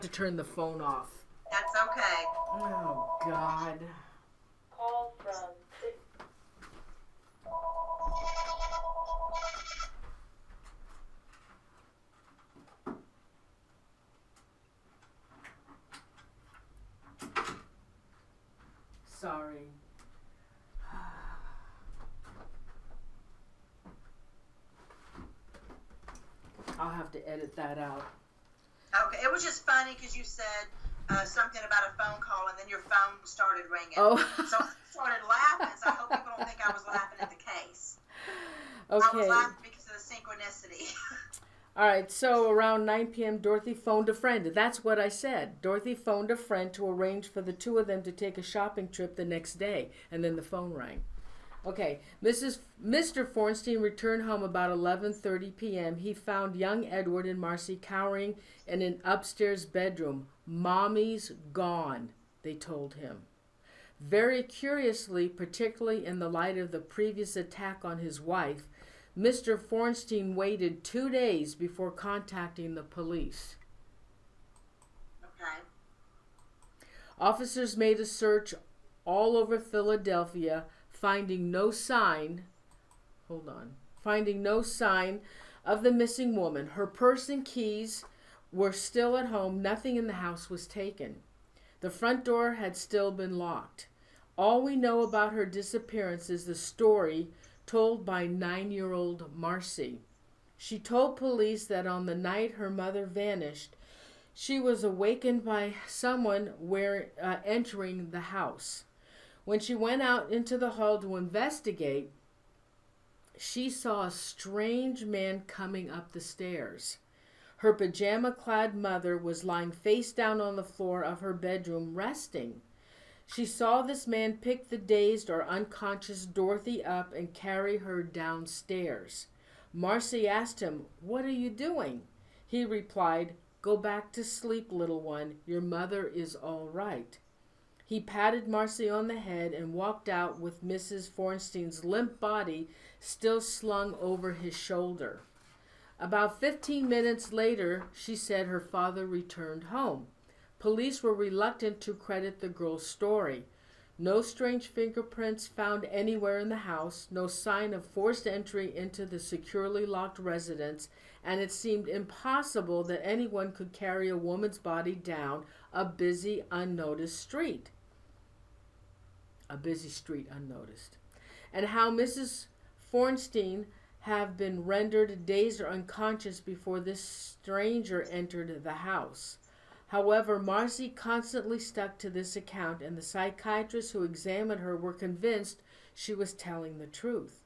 turn the phone off. That's okay. Oh God. Call from Sorry. I'll have to edit that out. Okay, it was just funny because you said something about a phone call, and then your phone started ringing. Oh. So I started laughing, so I hope people don't think I was laughing at the case. Okay. I was laughing because of the synchronicity. All right, so around 9 p.m., Dorothy phoned a friend. That's what I said. Dorothy phoned a friend to arrange for the 2 of them to take a shopping trip the next day, and then the phone rang. Okay, Mr. Forstein returned home about 11:30 p.m. He found young Edward and Marcy cowering in an upstairs bedroom. "Mommy's gone," they told him. Very curiously, particularly in the light of the previous attack on his wife, Mr. Forstein waited 2 days before contacting the police. Okay. Officers made a search all over Philadelphia, finding no sign of the missing woman. Her purse and keys were still at home. Nothing in the house was taken. The front door had still been locked. All we know about her disappearance is the story told by 9-year-old Marcy. She told police that on the night her mother vanished, she was awakened by someone entering the house. When she went out into the hall to investigate, she saw a strange man coming up the stairs. Her pajama-clad mother was lying face down on the floor of her bedroom, resting. She saw this man pick the dazed or unconscious Dorothy up and carry her downstairs. Marcy asked him, "What are you doing?" He replied, "Go back to sleep, little one. Your mother is all right." He patted Marcy on the head and walked out with Mrs. Forstein's limp body still slung over his shoulder. About 15 minutes later, she said her father returned home. Police were reluctant to credit the girl's story. No strange fingerprints found anywhere in the house, no sign of forced entry into the securely locked residence, and it seemed impossible that anyone could carry a woman's body down a busy, unnoticed street. A busy street unnoticed. And how Mrs. Forstein have been rendered dazed or unconscious before this stranger entered the house. However, Marcy constantly stuck to this account, and the psychiatrists who examined her were convinced she was telling the truth.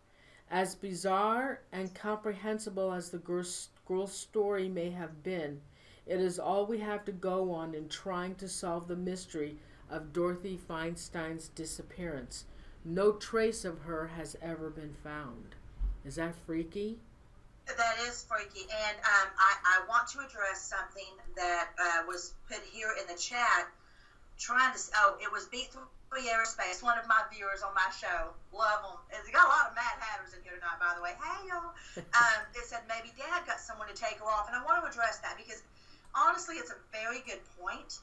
As bizarre and comprehensible as the girl's story may have been, it is all we have to go on in trying to solve the mystery of Dorothy Feinstein's disappearance. No trace of her has ever been found. Is that freaky? That is freaky, and I want to address something that was put here in the chat. It was Beat Through Aerospace, one of my viewers on my show. Love them. It's got a lot of Mad Hatters in here tonight, by the way. Hey, y'all. It said maybe Dad got someone to take her off, and I want to address that because, honestly, it's a very good point.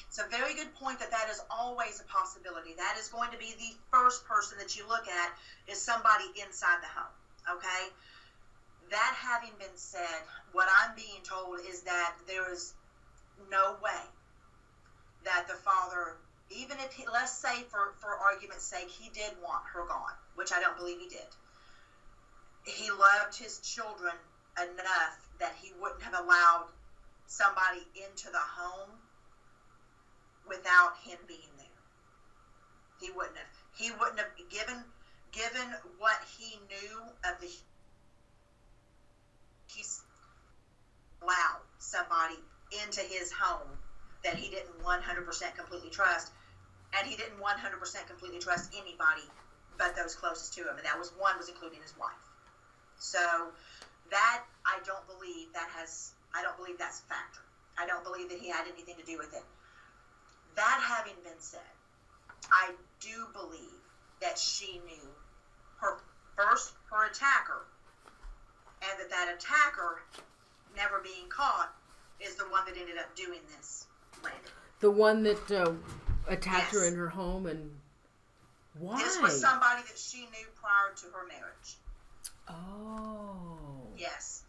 It's a very good point that is always a possibility. That is going to be the first person that you look at is somebody inside the home, okay? That having been said, what I'm being told is that there is no way that the father, even if he, let's say for argument's sake, he did want her gone, which I don't believe he did. He loved his children enough that he wouldn't have allowed somebody into the home without him being there. He wouldn't have. He wouldn't have given what he knew of the. He's allowed somebody into his home that he didn't 100% completely trust, and he didn't 100% completely trust anybody but those closest to him, and that was including his wife. So that I don't believe that's a factor. I don't believe that he had anything to do with it. That having been said, I do believe that she knew her attacker, and that attacker, never being caught, is the one that ended up doing this later. The one that attacked her in her home, and why? This was somebody that she knew prior to her marriage. Oh. Yes.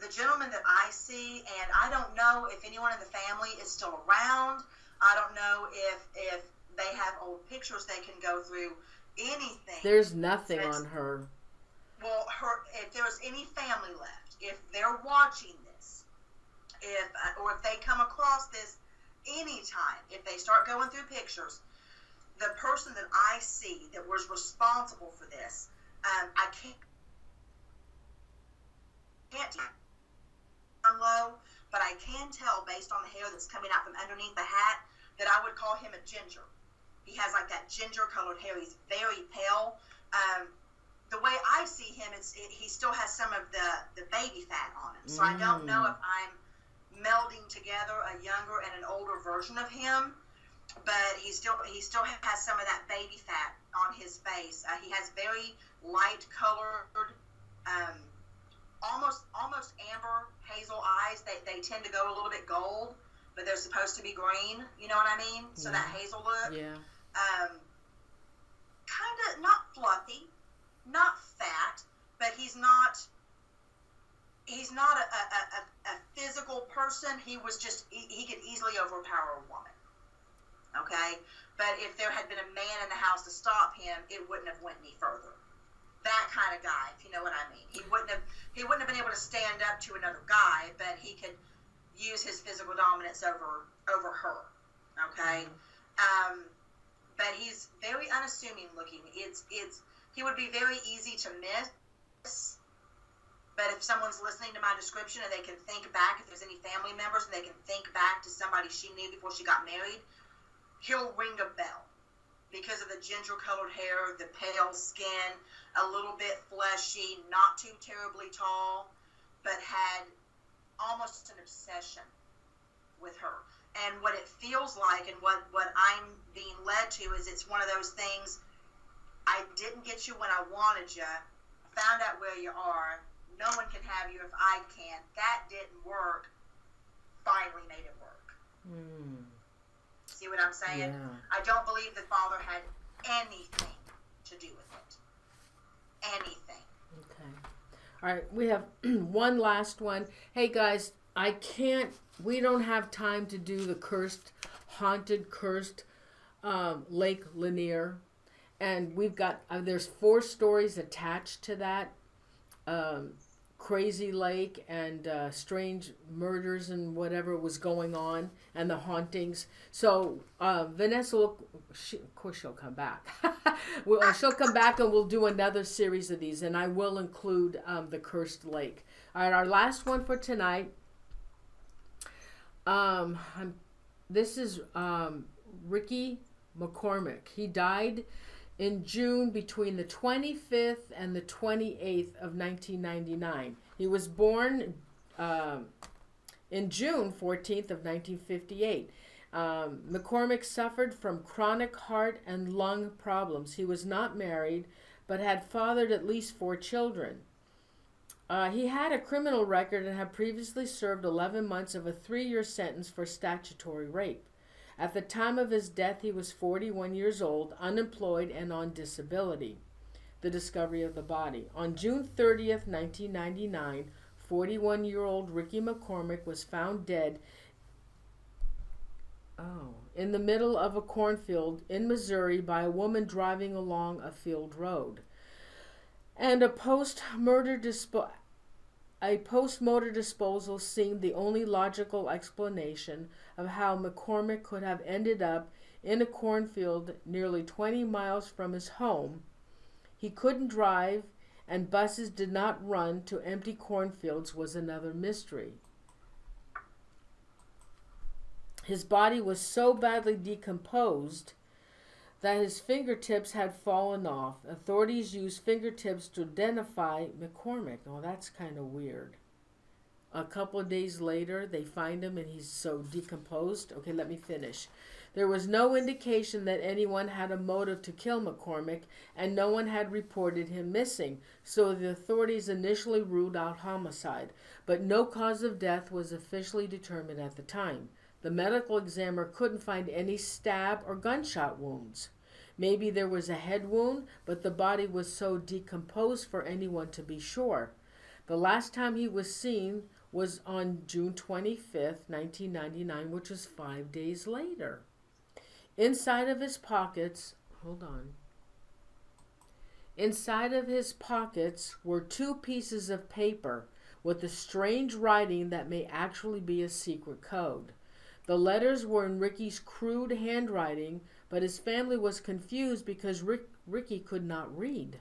The gentleman that I see, and I don't know if anyone in the family is still around. I don't know if they have old pictures they can go through. Anything. There's nothing on her. Well, if there's any family left, if they're watching this, or if they come across this anytime, if they start going through pictures, the person that I see that was responsible for this, I can't low, but I can tell based on the hair that's coming out from underneath the hat that I would call him a ginger. He has like that ginger colored hair. He's very pale. The way I see him, he still has some of the baby fat on him. So I don't know if I'm melding together a younger and an older version of him, but he still has some of that baby fat on his face. He has very light colored, almost amber hazel eyes. They tend to go a little bit gold, but they're supposed to be green. You know what I mean? So that hazel look. Yeah. Kind of not fluffy, not fat, but he's not a physical person. He was just, he could easily overpower a woman. Okay? But if there had been a man in the house to stop him, it wouldn't have went any further. That kind of guy, if you know what I mean. He wouldn't have been able to stand up to another guy, but he could use his physical dominance over her. Okay? But he's very unassuming looking. He would be very easy to miss But if someone's listening to my description and they can think back, if there's any family members and they can think back to somebody she knew before she got married, he'll ring a bell because of the ginger-colored hair, the pale skin, a little bit fleshy, not too terribly tall, but had almost an obsession with her. And what it feels like and what I'm being led to is it's one of those things, I didn't get you when I wanted you, found out where you are, no one can have you if I can, that didn't work, finally made it work. See what I'm saying? Yeah. I don't believe the father had anything to do with it. Anything. Okay. All right, we have one last one. Hey guys, we don't have time to do the haunted, cursed Lake Lanier. And we've got, there's 4 stories attached to that. Crazy lake and strange murders and whatever was going on and the hauntings. So Vanessa of course she'll come back. She'll come back and we'll do another series of these, and I will include the cursed lake. All right, our last one for tonight. This is Ricky McCormick. He died in June between the 25th and the 28th of 1999. He was born in June 14th of 1958. McCormick suffered from chronic heart and lung problems. He was not married, but had fathered at least 4 children. He had a criminal record and had previously served 11 months of a 3-year sentence for statutory rape. At the time of his death, he was 41 years old, unemployed, and on disability. The discovery of the body. On June 30th, 1999, 41-year-old Ricky McCormick was found dead in the middle of a cornfield in Missouri by a woman driving along a field road. And a post-mortem disposal seemed the only logical explanation of how McCormick could have ended up in a cornfield nearly 20 miles from his home. He couldn't drive, and buses did not run to empty cornfields was another mystery. His body was so badly decomposed that his fingertips had fallen off. Authorities used fingertips to identify McCormick. Oh, that's kind of weird. A couple of days later, they find him and he's so decomposed. Okay, let me finish. There was no indication that anyone had a motive to kill McCormick, and no one had reported him missing, so the authorities initially ruled out homicide, but no cause of death was officially determined at the time. The medical examiner couldn't find any stab or gunshot wounds. Maybe there was a head wound, but the body was so decomposed for anyone to be sure. The last time he was seen was on June 25th, 1999, which was 5 days later. Inside of his pockets were 2 pieces of paper with a strange writing that may actually be a secret code. The letters were in Ricky's crude handwriting, but his family was confused because Ricky could not read.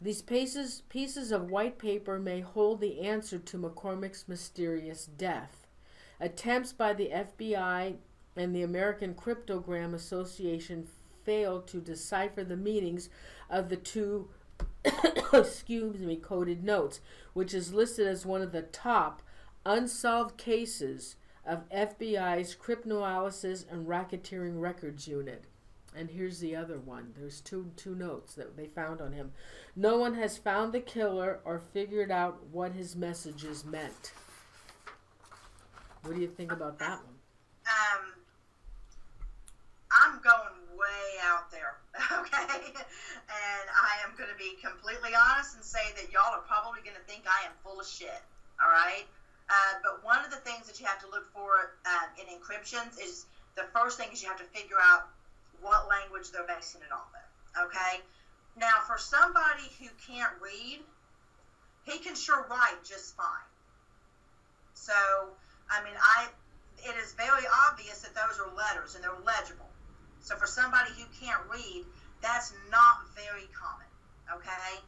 These pieces of white paper may hold the answer to McCormick's mysterious death. Attempts by the FBI and the American Cryptogram Association failed to decipher the meanings of the 2 coded notes, which is listed as one of the top unsolved cases of FBI's Cryptanalysis and Racketeering Records Unit. And here's the other one. There's two notes that they found on him. No one has found the killer or figured out what his messages meant. What do you think about that one? I'm going way out there, okay? And I am going to be completely honest and say that y'all are probably going to think I am full of shit, all right? But one of the things that you have to look for in encryptions is, the first thing is you have to figure out what language they're basing it off of, okay? Now, for somebody who can't read, he can sure write just fine. So, I mean, it is very obvious that those are letters and they're legible. So for somebody who can't read, that's not very common, okay?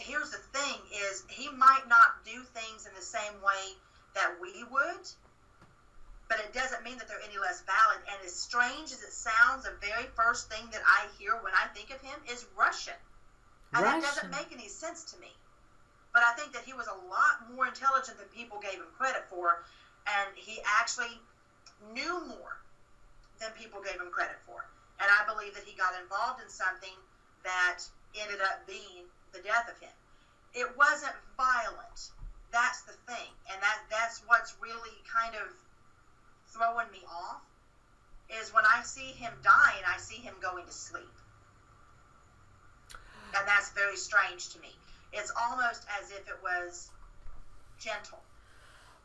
here's the thing is he might not do things in the same way that we would, but it doesn't mean that they're any less valid. And as strange as it sounds, the very first thing that I hear when I think of him is Russian. And that doesn't make any sense to me. But I think that he was a lot more intelligent than people gave him credit for, and he actually knew more than people gave him credit for. And I believe that he got involved in something that ended up being the death of him. It wasn't violent. That's the thing. And that's what's really kind of throwing me off, is when I see him die and I see him going to sleep. And that's very strange to me. It's almost as if it was gentle.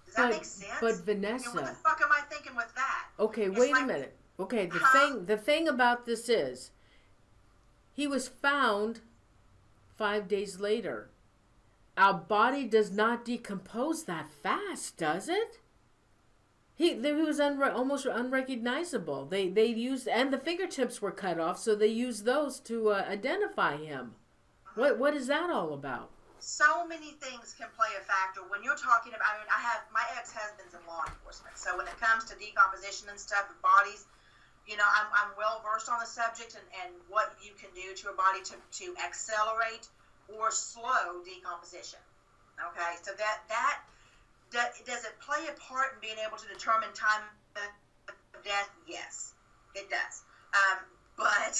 Does that make sense? But Vanessa, what the fuck am I thinking with that? Okay, wait a minute. Okay, the thing about this is, he was found 5 days later. Our body does not decompose that fast, does it? He was almost unrecognizable. They used, and the fingertips were cut off, so they used those to identify him. What is that all about? So many things can play a factor when you're talking about. I mean, I have my ex-husband's in law enforcement, so when it comes to decomposition and stuff of bodies, I'm well versed on the subject and what you can do to a body to accelerate or slow decomposition. Okay, so that does it play a part in being able to determine time of death? Yes, it does. But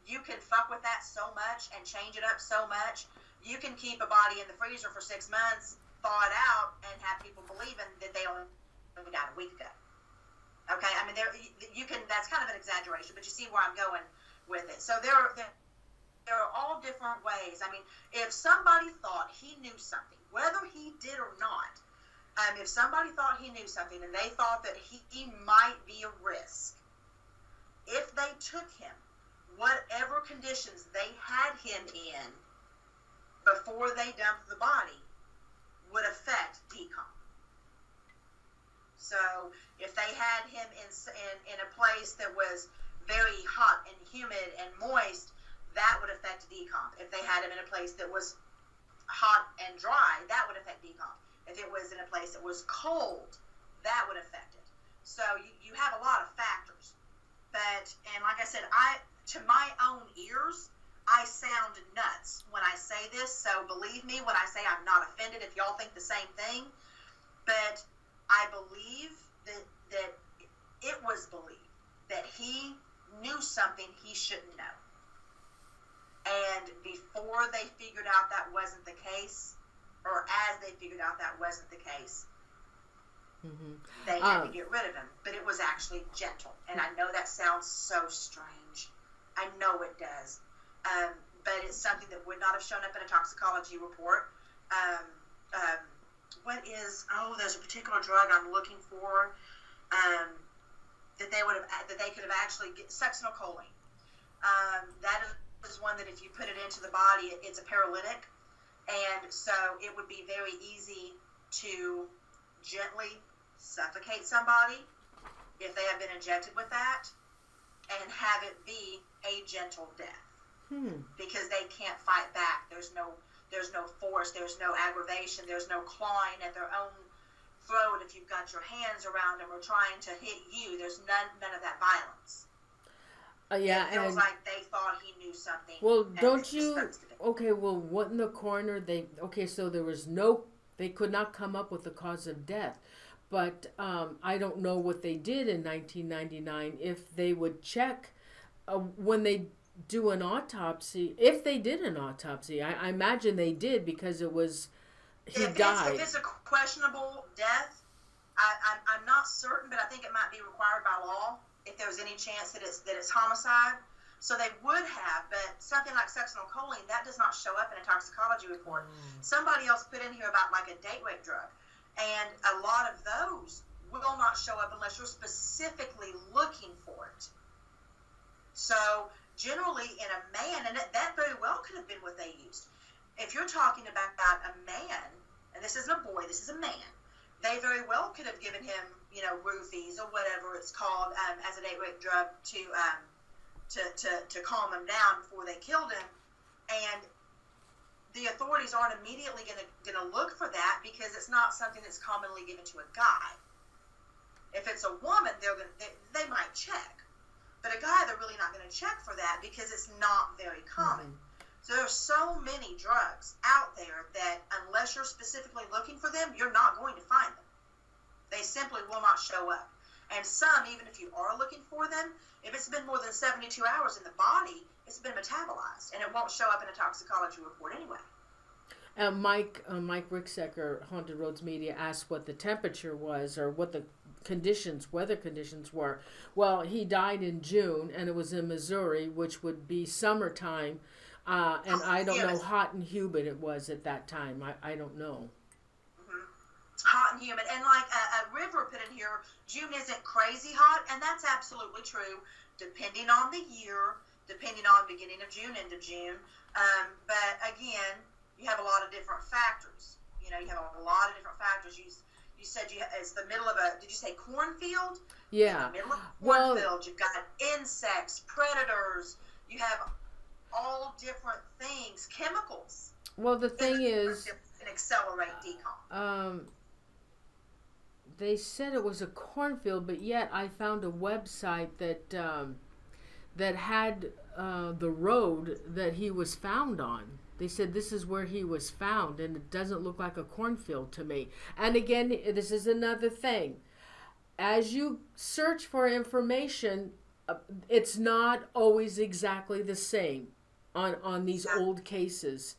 you can fuck with that so much and change it up so much. You can keep a body in the freezer for 6 months, thaw it out, and have people believing that they only died a week ago. Okay, I mean, that's kind of an exaggeration, but you see where I'm going with it. So there are all different ways. I mean, if somebody thought he knew something, whether he did or not, if somebody thought he knew something and they thought that he might be a risk, if they took him, whatever conditions they had him in before they dumped the body would affect decomp. So if they had him in a place that was very hot and humid and moist, that would affect decomp. If they had him in a place that was hot and dry, that would affect decomp. If it was in a place that was cold, that would affect it. So you have a lot of factors. And like I said, to my own ears, I sound nuts when I say this, so believe me when I say I'm not offended if y'all think the same thing. But I believe that it was believed that he knew something he shouldn't know. And before they figured out that wasn't the case, or as they figured out that wasn't the case, they had to get rid of him. But it was actually gentle. And I know that sounds so strange. I know it does. But it's something that would not have shown up in a toxicology report. There's a particular drug I'm looking for that they could have actually succinylcholine. That is one that if you put it into the body, it's a paralytic, and so it would be very easy to gently suffocate somebody if they have been injected with that, and have it be a gentle death. Because they can't fight back. There's no force, there's no aggravation, there's no clawing at their own throat if you've got your hands around them or trying to hit you. There's none of that violence. It feels like they thought he knew something. Well, don't you? Okay, well, what in the coroner? So there was they could not come up with the cause of death. But I don't know what they did in 1999, if they would check when they do an autopsy, if they did an autopsy. I imagine they did, because it was, he died. If it's a questionable death, I'm not certain, but I think it might be required by law if there's any chance that it's homicide. So they would have, but something like succinylcholine, that does not show up in a toxicology report. Somebody else put in here about like a date rape drug, and a lot of those will not show up unless you're specifically looking for it. So generally in a man, and that very well could have been what they used. If you're talking about a man, and this isn't a boy, this is a man, they very well could have given him, roofies or whatever it's called, as a date rape drug to calm him down before they killed him. And the authorities authorities aren't immediately going to look for that because it's not something that's commonly given to a guy. If it's a woman, they might check. But a guy, they're really not going to check for that because it's not very common. Mm-hmm. So there's so many drugs out there that unless you're specifically looking for them, you're not going to find them. They simply will not show up. And some, even if you are looking for them, if it's been more than 72 hours in the body, it's been metabolized, and it won't show up in a toxicology report anyway. Mike Ricksecker, Haunted Roads Media, asked what the temperature was or what the weather conditions were. Well, he died in June, and it was in Missouri, which would be summertime, and I don't know hot and humid it was at that time. I don't know. Hot and humid, and like a river put in here, June isn't crazy hot, and that's absolutely true, depending on the year, depending on beginning of June, end of June. But again, you have a lot of different factors. You have a lot of different factors. You said it's the middle of did you say cornfield? Yeah. In the middle of a cornfield, you've got insects, predators. You have all different things, chemicals. Well, the thing is, can accelerate decomp. They said it was a cornfield, but yet I found a website that had the road that he was found on. They said this is where he was found, and it doesn't look like a cornfield to me. And again, this is another thing. As you search for information, it's not always exactly the same on these old cases.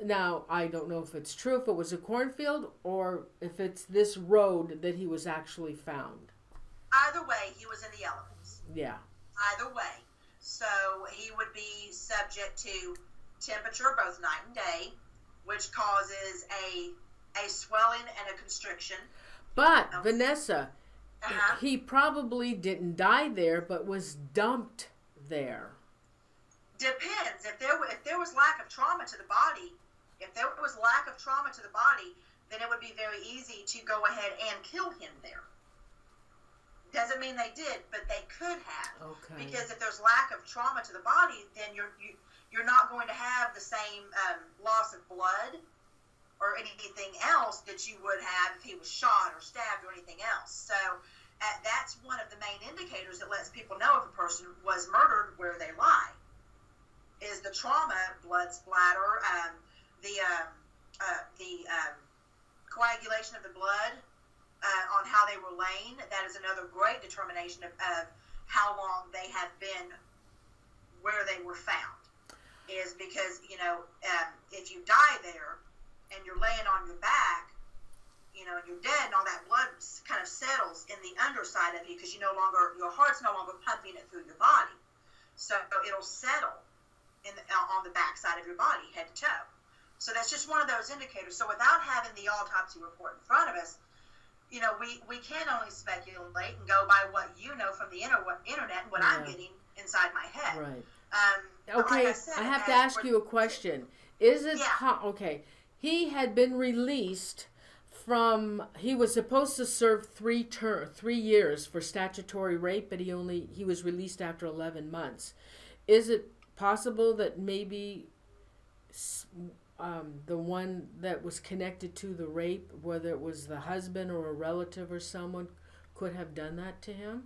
Now, I don't know if it's true, if it was a cornfield, or if it's this road that he was actually found. Either way, he was in the elements. Yeah. Either way. So he would be subject to temperature both night and day, which causes a swelling and a constriction. But, Vanessa, he probably didn't die there, but was dumped there. Depends. If there was lack of trauma to the body, then it would be very easy to go ahead and kill him there. Doesn't mean they did, but they could have. Okay. Because if there's lack of trauma to the body, then you're not going to have the same loss of blood or anything else that you would have if he was shot or stabbed or anything else. So that's one of the main indicators that lets people know if a person was murdered where they lie. Is the trauma, blood splatter, the coagulation of the blood on how they were laying. That is another great determination of how long they have been where they were found. Is because, if you die there and you're laying on your back, and you're dead and all that blood kind of settles in the underside of you because your heart's no longer pumping it through your body. So it'll settle on the back side of your body, head to toe. So that's just one of those indicators. So without having the autopsy report in front of us, we can only speculate and go by what you know from the internet and what I'm getting inside my head. Right. Okay, like I have to ask you a question. Is it okay? He had been released from. He was supposed to serve 3 years for statutory rape, but he was released after 11 months. Is it possible that maybe the one that was connected to the rape, whether it was the husband or a relative or someone, could have done that to him?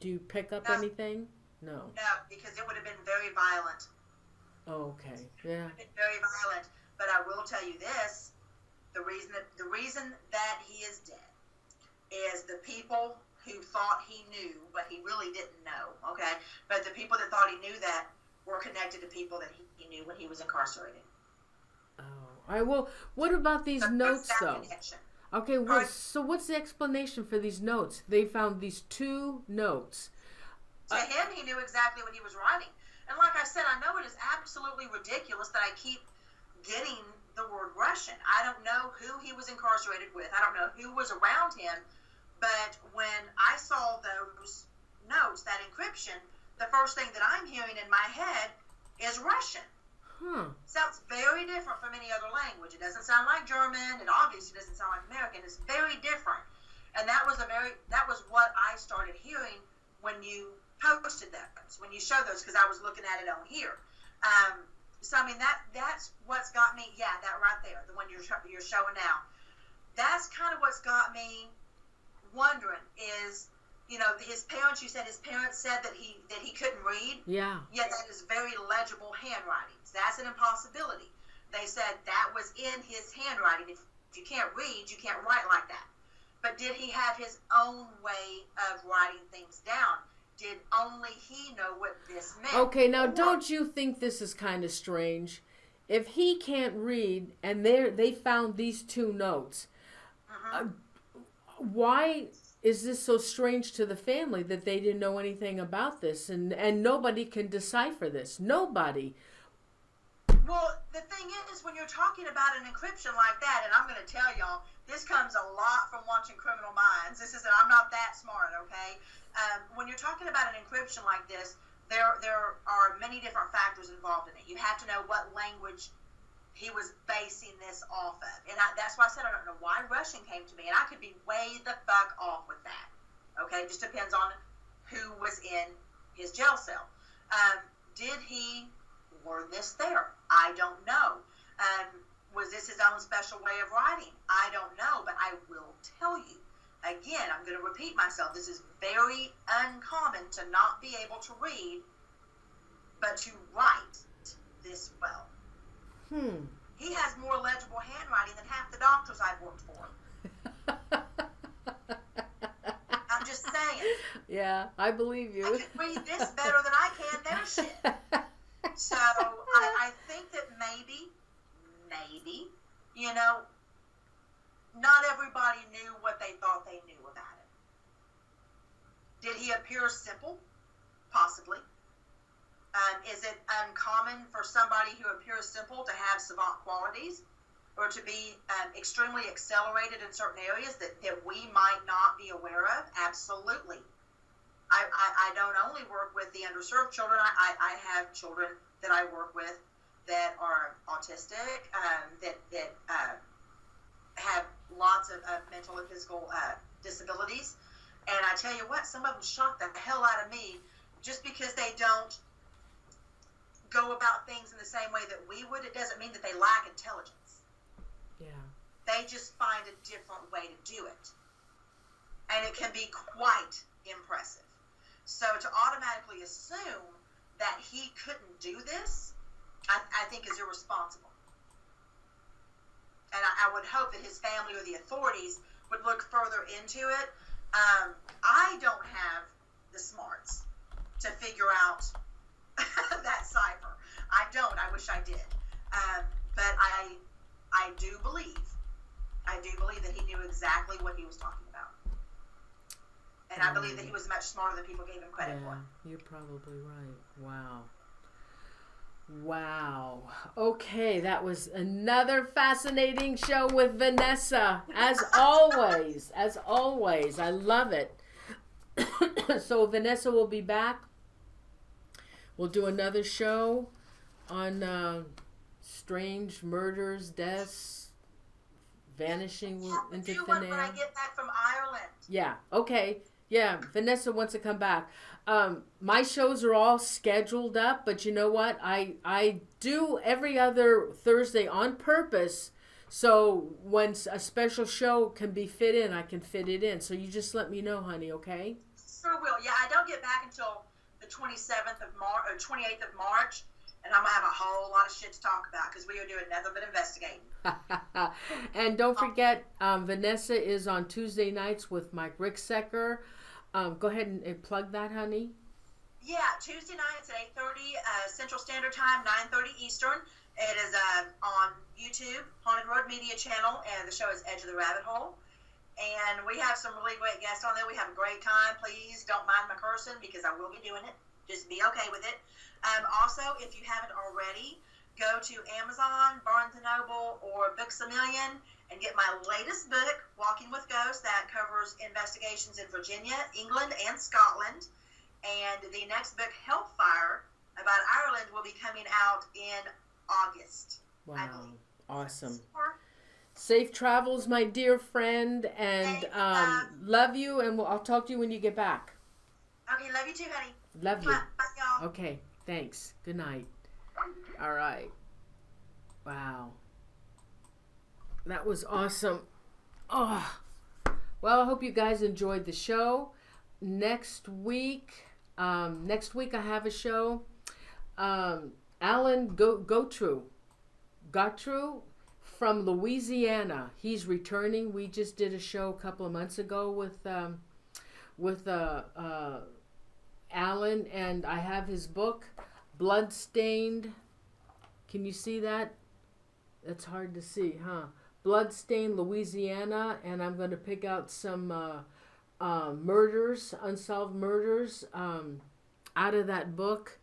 Do you pick up anything? No. No, because it would have been very violent. Oh, okay. Yeah. It would have been very violent. But I will tell you this: the reason that he is dead is the people who thought he knew, but he really didn't know. Okay, but the people that thought he knew that were connected to people that he knew when he was incarcerated. Oh, all right. Well, what about these notes, though? Connection. Okay. Well, so what's the explanation for these notes? They found these 2 notes. To him, he knew exactly what he was writing. And like I said, I know it is absolutely ridiculous that I keep getting the word Russian. I don't know who he was incarcerated with. I don't know who was around him. But when I saw those notes, that encryption, the first thing that I'm hearing in my head is Russian. Sounds very different from any other language. It doesn't sound like German. It obviously doesn't sound like American. It's very different. And that was what I started hearing when you posted those, when you showed those, because I was looking at it on here. So I mean that's what's got me. Yeah, that right there, the one you're showing now. That's kind of what's got me wondering is, his parents. You said his parents said that he couldn't read. Yeah. Yet that is very legible handwriting. So that's an impossibility. They said that was in his handwriting. If you can't read, you can't write like that. But did he have his own way of writing things down? Did only he know what this meant? Okay, now don't you think this is kind of strange? If he can't read and they found these two notes, why is this so strange to the family that they didn't know anything about this and nobody can decipher this? Nobody. Well, the thing is, when you're talking about an encryption like that, and I'm going to tell y'all, this comes a lot from watching Criminal Minds. I'm not that smart, okay? When you're talking about an encryption like this, there are many different factors involved in it. You have to know what language he was basing this off of. And that's why I said I don't know why Russian came to me. And I could be way the fuck off with that. Okay? It just depends on who was in his jail cell. Did he learn this there? I don't know. Was this his own special way of writing? I don't know, but I will tell you. Again, I'm going to repeat myself. This is very uncommon to not be able to read, but to write this well. He has more legible handwriting than half the doctors I've worked for. I'm just saying. Yeah, I believe you. I can read this better than I can their shit. So I think that maybe, not everybody knew what they thought they knew about it. Did he appear simple? Possibly. Is it uncommon for somebody who appears simple to have savant qualities or to be extremely accelerated in certain areas that we might not be aware of? Absolutely. I don't only work with the underserved children. I have children that I work with that are autistic, that have lots of mental and physical disabilities. And I tell you what, some of them shock the hell out of me just because they don't go about things in the same way that we would. It doesn't mean that they lack intelligence. Yeah. They just find a different way to do it. And it can be quite impressive. So to automatically assume that he couldn't do this, I think is irresponsible. And I would hope that his family or the authorities would look further into it. I don't have the smarts to figure out that cipher. I don't. I wish I did. But I do believe that he knew exactly what he was talking about. And I believe that he was much smarter than people gave him credit for. You're probably right. Wow. Okay, that was another fascinating show with Vanessa. As always. I love it. So Vanessa will be back. We'll do another show on strange murders, deaths, vanishing into thin air. When I get back from Ireland. Yeah, okay. Yeah, Vanessa wants to come back. My shows are all scheduled up, but you know what? I do every other Thursday on purpose, so when a special show can be fit in, I can fit it in. So you just let me know, honey, okay? Sure will. Yeah, I don't get back until the 27th of March, or 28th of March, and I'm going to have a whole lot of shit to talk about because we are doing nothing but investigating. And don't forget, Vanessa is on Tuesday nights with Mike Ricksecker. Go ahead and plug that, honey. Yeah, Tuesday nights at 8:30 Central Standard Time, 9:30 Eastern. It is on YouTube, Haunted Road Media Channel, and the show is Edge of the Rabbit Hole. And we have some really great guests on there. We have a great time. Please don't mind my cursing because I will be doing it. Just be okay with it. Also, if you haven't already, go to Amazon, Barnes & Noble, or Books A Million and get my latest book, Walking with Ghosts, that covers investigations in Virginia, England, and Scotland. And the next book, Hellfire, about Ireland, will be coming out in August. Wow. I believe. Awesome. Safe travels, my dear friend, and love you, and I'll talk to you when you get back. Okay, love you too, honey. Love you. Bye, y'all. Okay, thanks. Good night. All right. Wow. That was awesome. Oh, well, I hope you guys enjoyed the show. Next week I have a show. Alan Gotru from Louisiana. He's returning. We just did a show a couple of months ago with Alan, and I have his book, Bloodstained. Can you see that? It's hard to see, huh? Bloodstained, Louisiana, and I'm going to pick out some murders, unsolved murders, out of that book.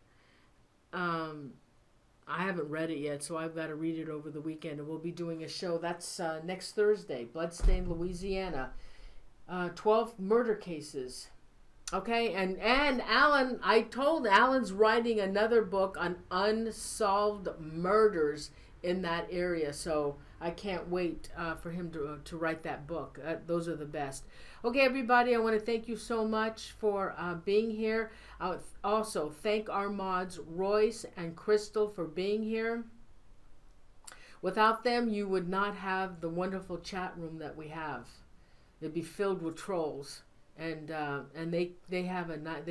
I haven't read it yet, so I've got to read it over the weekend, and we'll be doing a show. That's next Thursday, Bloodstained, Louisiana. 12 murder cases. Okay, and Alan, I told Alan's writing another book on unsolved murders in that area, so I can't wait for him to write that book. Those are the best. Okay, everybody, I want to thank you so much for being here. I also thank our mods, Royce and Crystal, for being here. Without them, you would not have the wonderful chat room that we have. It'd be filled with trolls. And they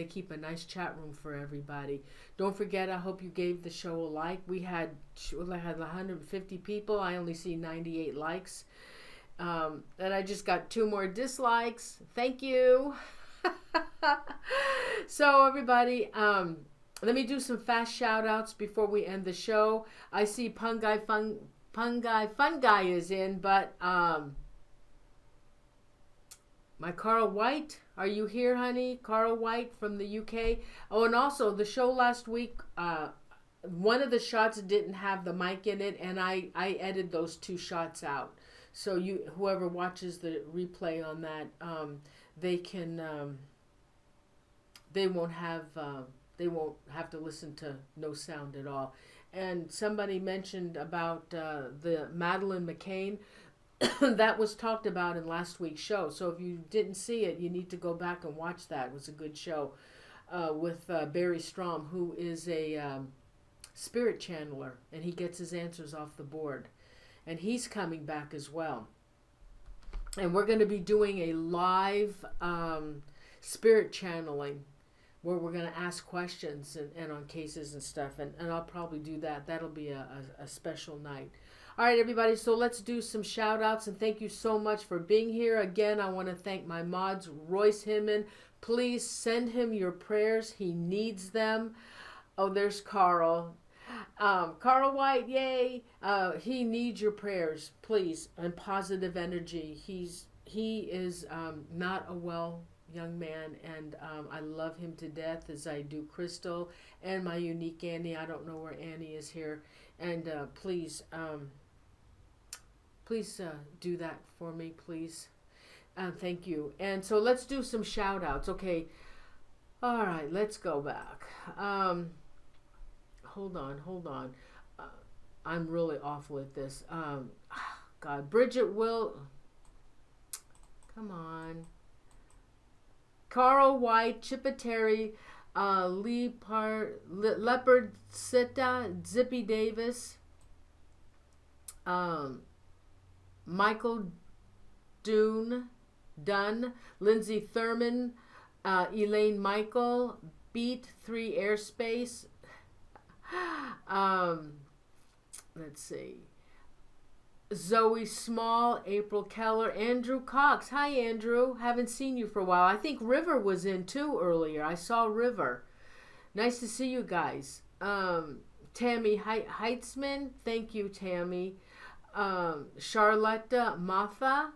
keep a nice chat room for everybody. Don't forget, I hope you gave the show a like. We had 150 people. I only see 98 likes. And I just got 2 more dislikes. Thank you. So everybody, let me do some fast shout outs before we end the show. I see Fungi is in, but my Carl White, are you here, honey? Carl White from the UK. Oh, and also the show last week, one of the shots didn't have the mic in it, and I edited those 2 shots out. So whoever watches the replay on that, they won't have to listen to no sound at all. And somebody mentioned about the Madeleine McCann. That was talked about in last week's show. So if you didn't see it, you need to go back and watch that. It was a good show with Barry Strom, who is a spirit channeler, and he gets his answers off the board. And he's coming back as well. And we're going to be doing a live spirit channeling where we're going to ask questions and on cases and stuff. And I'll probably do that. That'll be a special night. All right, everybody, so let's do some shout outs, and thank you so much for being here. Again, I want to thank my mods, Royce Hinman. Please send him your prayers. He needs them. Oh, there's Carl. Carl White, yay. He needs your prayers, please, and positive energy. He is not a well young man, and I love him to death, as I do Crystal and my unique Annie. I don't know where Annie is here. And please do that for me, please. Thank you. And so let's do some shout outs. Okay. All right, let's go back. Hold on. I'm really awful at this. God, Bridget will. Come on. Carl White, Chipateri, Leopard Sita, Zippy Davis, Michael Dunn, Lindsay Thurman, Elaine Michael, Beat 3 Airspace. Let's see. Zoe Small, April Keller, Andrew Cox. Hi, Andrew. Haven't seen you for a while. I think River was in too earlier. I saw River. Nice to see you guys. Tammy Heitzman. Thank you, Tammy. Charlotta Matha.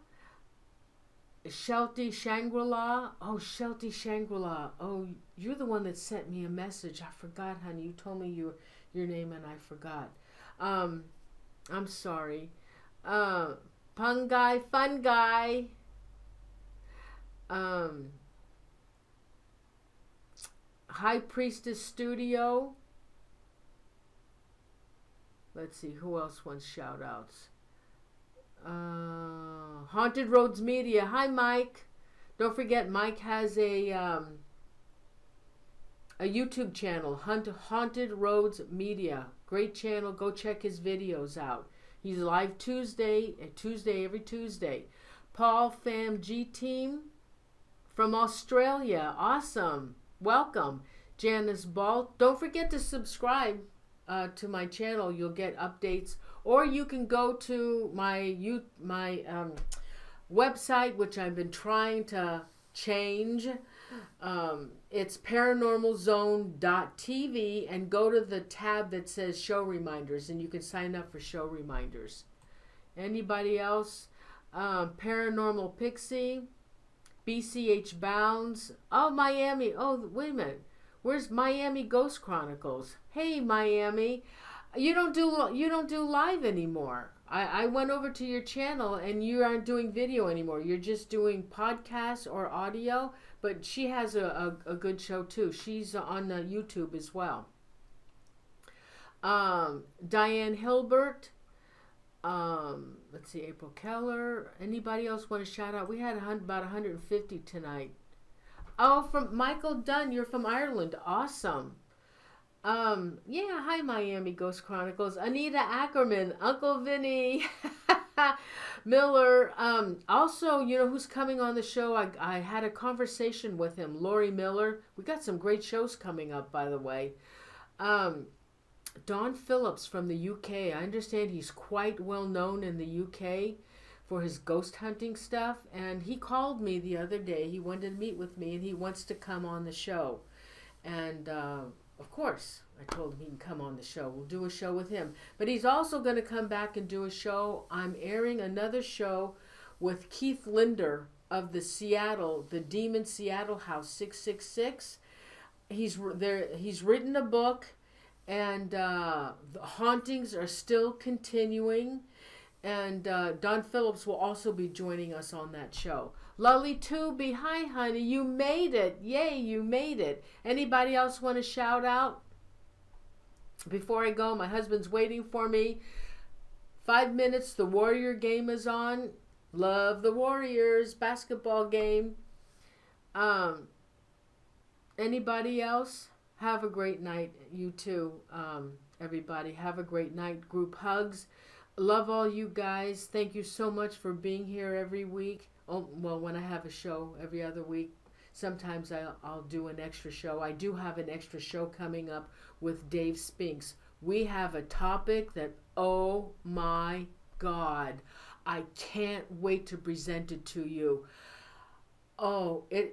Shelty Shangri-La. Oh, Shelty Shangri-La. Oh, you're the one that sent me a message. I forgot, honey. You told me your name and I forgot. I'm sorry. Fungi. High Priestess Studio. Let's see, who else wants shout outs? Haunted Roads Media. Hi, Mike. Don't forget, Mike has a a YouTube channel, Haunted Roads Media. Great channel. Go check his videos out. He's live every Tuesday. Paul Fam G Team from Australia. Awesome. Welcome. Janice Ball. Don't forget to subscribe to my channel. You'll get updates. Or you can go to my website, which I've been trying to change. It's paranormalzone.tv, and go to the tab that says show reminders, and you can sign up for show reminders. Anybody else? Paranormal Pixie, BCH Bounds. Oh, Miami. Oh, wait a minute. Where's Miami Ghost Chronicles? Hey, Miami. You don't do live anymore. I went over to your channel and you aren't doing video anymore. You're just doing podcasts or audio. But she has a good show too. She's on YouTube as well. Diane Hilbert. Let's see, April Keller. Anybody else want to shout out? We had about 150 tonight. Oh, from Michael Dunn. You're from Ireland. Awesome. Yeah, hi Miami Ghost Chronicles. Anita Ackerman, Uncle Vinny, Miller. Also, you know who's coming on the show? I had a conversation with him, Lori Miller. We got some great shows coming up, by the way. Don Phillips from the UK. I understand he's quite well known in the UK for his ghost hunting stuff. And he called me the other day. He wanted to meet with me and he wants to come on the show. And, of course, I told him he can come on the show. We'll do a show with him. But he's also going to come back and do a show. I'm airing another show with Keith Linder of the Demon Seattle House 666. He's written a book, and the hauntings are still continuing. And Don Phillips will also be joining us on that show. Lully Tooby, hi honey, you made it. Yay, you made it. Anybody else want to shout out? Before I go, my husband's waiting for me. 5 minutes, the Warrior game is on. Love the Warriors basketball game. Anybody else? Have a great night. You too, everybody. Have a great night. Group hugs. Love all you guys. Thank you so much for being here every week. Oh, well, when I have a show every other week, sometimes I'll do an extra show. I do have an extra show coming up with Dave Spinks. We have a topic that, oh my God, I can't wait to present it to you. I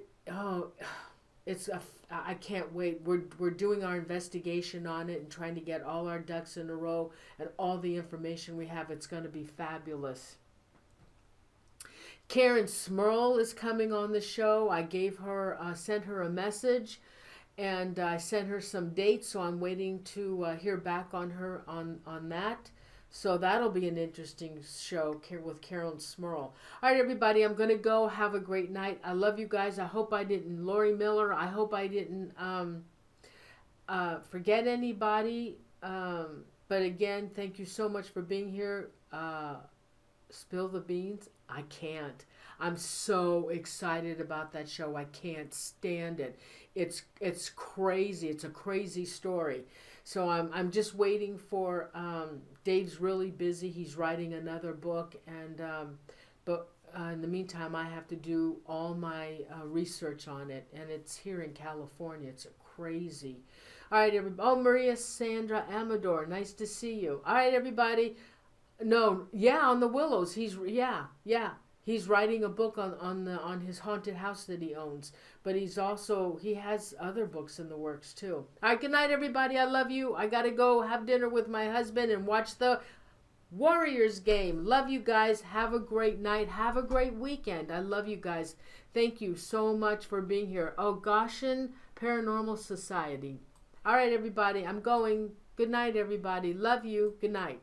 can't wait. We're doing our investigation on it and trying to get all our ducks in a row and all the information we have. It's going to be fabulous. Karen Smurl is coming on the show. I sent her a message, and I sent her some dates, so I'm waiting to hear back on her on that. So that'll be an interesting show with Karen Smurl. All right, everybody, I'm going to go. Have a great night. I love you guys. I hope I didn't, Lori Miller, I hope I didn't forget anybody. But again, thank you so much for being here. Spill the beans. I can't. I'm so excited about that show. I can't stand it. It's crazy. It's a crazy story. So I'm just waiting for Dave's really busy. He's writing another book, and but in the meantime, I have to do all my research on it, and it's here in California. It's crazy. All right, everybody. Oh, Maria Sandra Amador, nice to see you. All right, everybody. No, yeah, on the Willows. He's writing a book on his haunted house that he owns. But he has other books in the works too. All right, good night, everybody. I love you. I gotta go have dinner with my husband and watch the Warriors game. Love you guys. Have a great night. Have a great weekend. I love you guys. Thank you so much for being here. Oh, Goshen Paranormal Society. All right, everybody. I'm going. Good night, everybody. Love you. Good night.